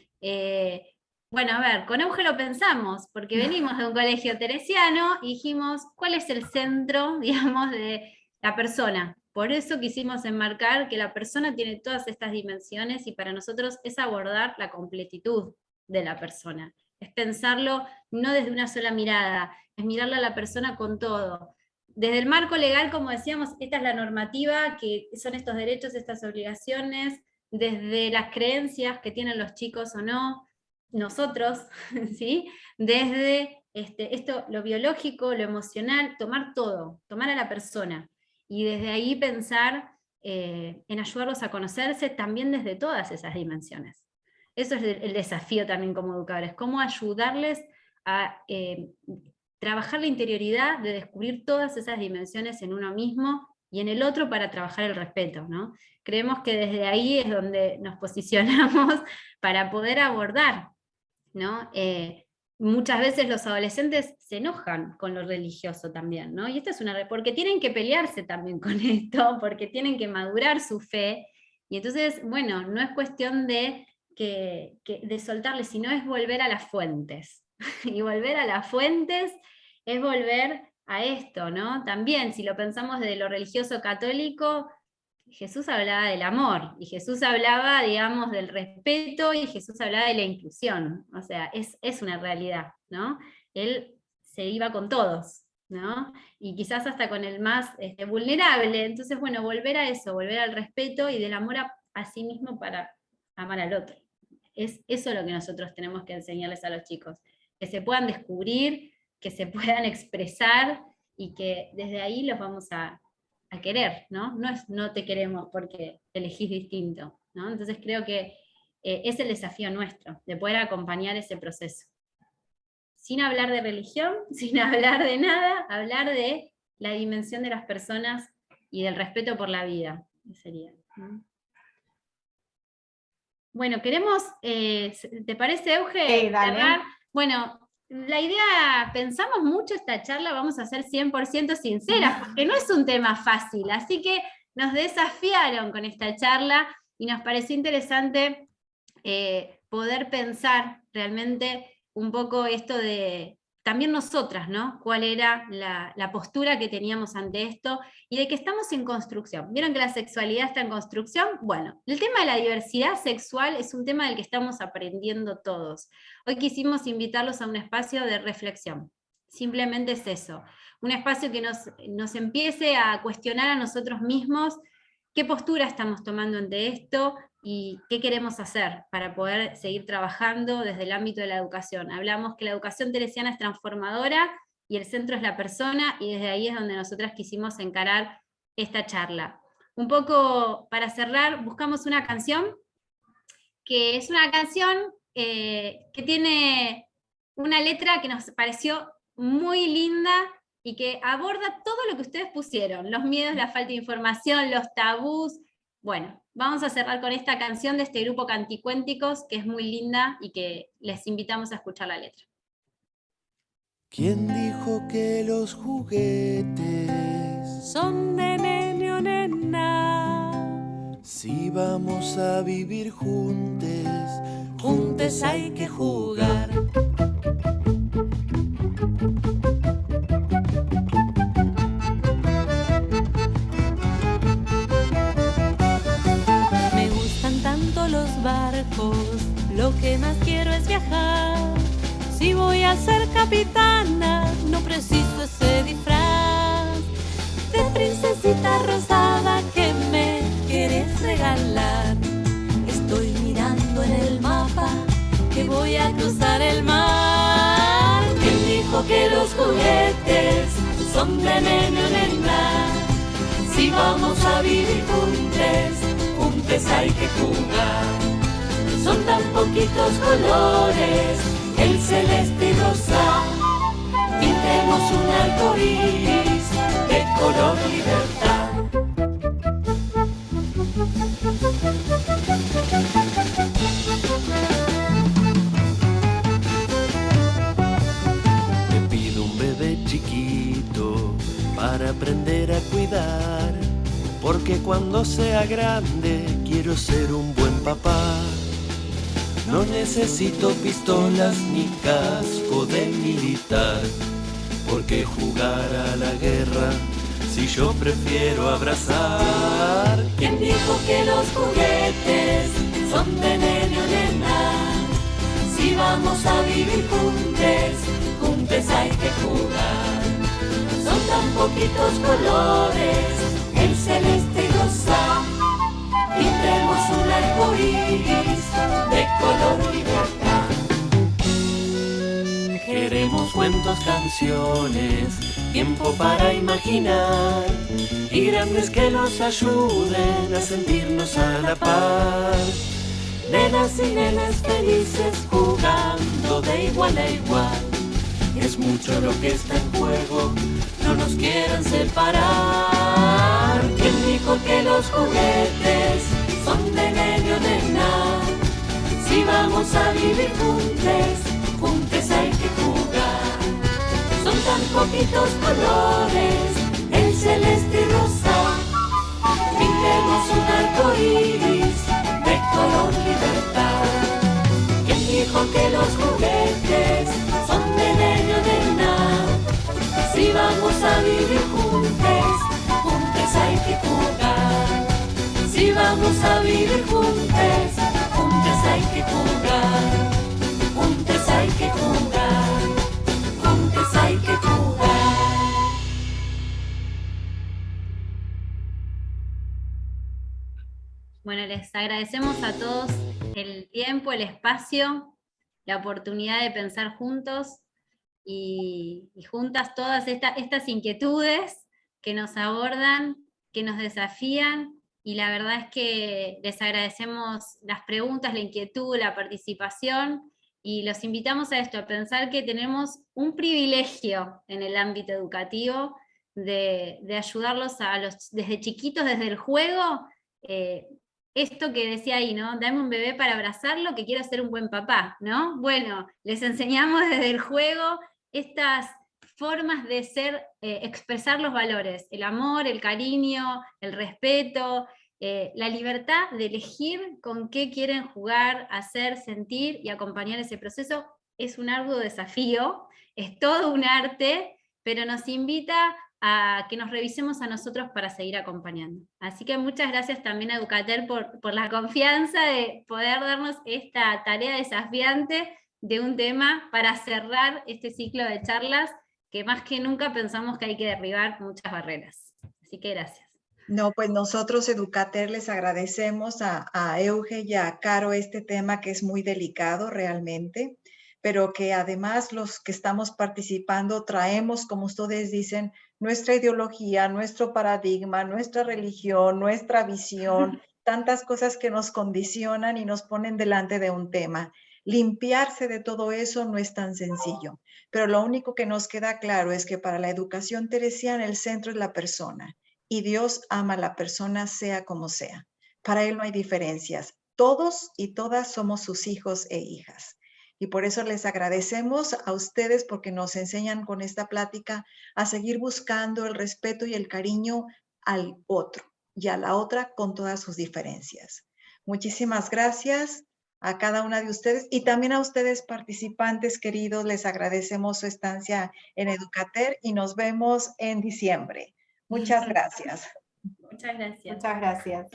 Bueno, a ver, con Euge lo pensamos, porque venimos de un colegio teresiano y dijimos, ¿cuál es el centro, digamos, de la persona? Por eso quisimos enmarcar que la persona tiene todas estas dimensiones, y para nosotros es abordar la completitud de la persona. Es pensarlo no desde una sola mirada, es mirarla a la persona con todo. Desde el marco legal, como decíamos, esta es la normativa, que son estos derechos, estas obligaciones, desde las creencias que tienen los chicos o no, nosotros, ¿sí? Desde esto, lo biológico, lo emocional, tomar todo, tomar a la persona. y desde ahí pensar en ayudarlos a conocerse también desde todas esas dimensiones. Eso es el desafío también como educadores, cómo ayudarles a trabajar la interioridad de descubrir todas esas dimensiones en uno mismo y en el otro para trabajar el respeto, ¿no? Creemos que desde ahí es donde nos posicionamos para poder abordar, ¿no? Muchas veces los adolescentes se enojan con lo religioso también, ¿no? Y esto es porque tienen que pelearse también con esto, porque tienen que madurar su fe, y entonces, bueno, no es cuestión de soltarles, sino es volver a las fuentes. Y volver a las fuentes es volver a esto, ¿no? También, si lo pensamos desde lo religioso católico, Jesús hablaba del amor, y Jesús hablaba, digamos, del respeto, y Jesús hablaba de la inclusión. O sea, es una realidad, ¿no? Él se iba con todos, ¿no? Y quizás hasta con el más vulnerable. Entonces, bueno, volver a eso, volver al respeto y del amor a sí mismo para amar al otro. Es eso lo que nosotros tenemos que enseñarles a los chicos, que se puedan descubrir, que se puedan expresar, y que desde ahí los vamos a querer, ¿no? No es no te queremos porque elegís distinto, ¿no? Entonces creo que es el desafío nuestro, de poder acompañar ese proceso. Sin hablar de religión, sin hablar de nada, hablar de la dimensión de las personas y del respeto por la vida, sería, ¿no? Bueno, queremos, ¿te parece, Euge? Dale. Bueno, la idea, pensamos mucho esta charla, vamos a ser 100% sinceras, porque no es un tema fácil, así que nos desafiaron con esta charla y nos pareció interesante poder pensar realmente un poco esto de, también nosotras, ¿no? Cuál era la postura que teníamos ante esto, y de que estamos en construcción. ¿Vieron que la sexualidad está en construcción? Bueno, el tema de la diversidad sexual es un tema del que estamos aprendiendo todos. Hoy quisimos invitarlos a un espacio de reflexión. Simplemente es eso. Un espacio que nos empiece a cuestionar a nosotros mismos qué postura estamos tomando ante esto y qué queremos hacer para poder seguir trabajando desde el ámbito de la educación. Hablamos que la educación teresiana es transformadora y el centro es la persona, y desde ahí es donde nosotras quisimos encarar esta charla. Un poco para cerrar, buscamos una canción, que es una canción que tiene una letra que nos pareció muy linda y que aborda todo lo que ustedes pusieron, los miedos, la falta de información, los tabús. Bueno, vamos a cerrar con esta canción de este grupo Canticuénticos, que es muy linda y que les invitamos a escuchar la letra. ¿Quién dijo que los juguetes son de nene o nena? Si vamos a vivir juntes, Juntes hay que jugar. Me gustan tanto los barcos, lo que más quiero es viajar. Si voy a ser capitana, no preciso ese disfraz de princesita rosada que me quieres regalar. Estoy mirando en el mapa que voy a cruzar el mar. ¿Quién dijo que los juguetes son de nene o nena? Si vamos a vivir juntos hay que jugar. Son tan poquitos colores, el celeste y rosa. Pintemos un arco iris de color libertad. te pido un bebé chiquito para aprender a cuidar, porque cuando sea grande quiero ser un buen papá. No necesito pistolas ni casco de militar, porque jugar a la guerra si yo prefiero abrazar. ¿Quién dijo que los juguetes son de nene o nena? Si vamos a vivir juntos hay que jugar. Son tan poquitos colores, el celeste y rosa. Pintemos un arco iris de color libertad. Queremos cuentos, canciones, tiempo para imaginar y grandes que nos ayuden a sentirnos a la par. Nenas y nenes felices jugando de igual a igual. Es mucho lo que está en juego, no nos quieran separar. ¿Quién dijo que los juguetes son de nene o nena? Si vamos a vivir juntos hay que jugar. Son tan poquitos colores, el celeste y rosa. Pintemos un arco iris de color libertad. ¿Quién dijo que los juguetes son de nene o nena? Si vamos a vivir juntos hay que jugar. Si vamos a vivir juntos hay que jugar. Juntos hay que jugar. Juntos hay que jugar. Bueno, les agradecemos a todos el tiempo, el espacio, la oportunidad de pensar juntos y juntas todas estas inquietudes que nos abordan, que nos desafían, y la verdad es que les agradecemos las preguntas, la inquietud, la participación, y los invitamos a esto, a pensar que tenemos un privilegio en el ámbito educativo de ayudarlos desde chiquitos, desde el juego. Esto que decía ahí, ¿no? Dame un bebé para abrazarlo, que quiero ser un buen papá, ¿no? Bueno, les enseñamos desde el juego estas formas de ser, expresar los valores, el amor, el cariño, el respeto, la libertad de elegir con qué quieren jugar, hacer, sentir y acompañar ese proceso. Es un arduo desafío, es todo un arte, pero nos invita a que nos revisemos a nosotros para seguir acompañando. Así que muchas gracias también a Educatel por la confianza de poder darnos esta tarea desafiante de un tema para cerrar este ciclo de charlas, que más que nunca pensamos que hay que derribar muchas barreras. Así que gracias. No, pues nosotros Educatel les agradecemos a Euge y a Caro este tema que es muy delicado realmente, pero que además los que estamos participando traemos, como ustedes dicen, nuestra ideología, nuestro paradigma, nuestra religión, nuestra visión, tantas cosas que nos condicionan y nos ponen delante de un tema. Limpiarse de todo eso no es tan sencillo, pero lo único que nos queda claro es que para la educación teresiana el centro es la persona y Dios ama a la persona sea como sea. Para Él no hay diferencias. Todos y todas somos sus hijos e hijas. Y por eso les agradecemos a ustedes porque nos enseñan con esta plática a seguir buscando el respeto y el cariño al otro y a la otra con todas sus diferencias. Muchísimas gracias a cada una de ustedes y también a ustedes participantes queridos. Les agradecemos su estancia en Educatel y nos vemos en diciembre. Muchas gracias. Muchas gracias. Muchas gracias.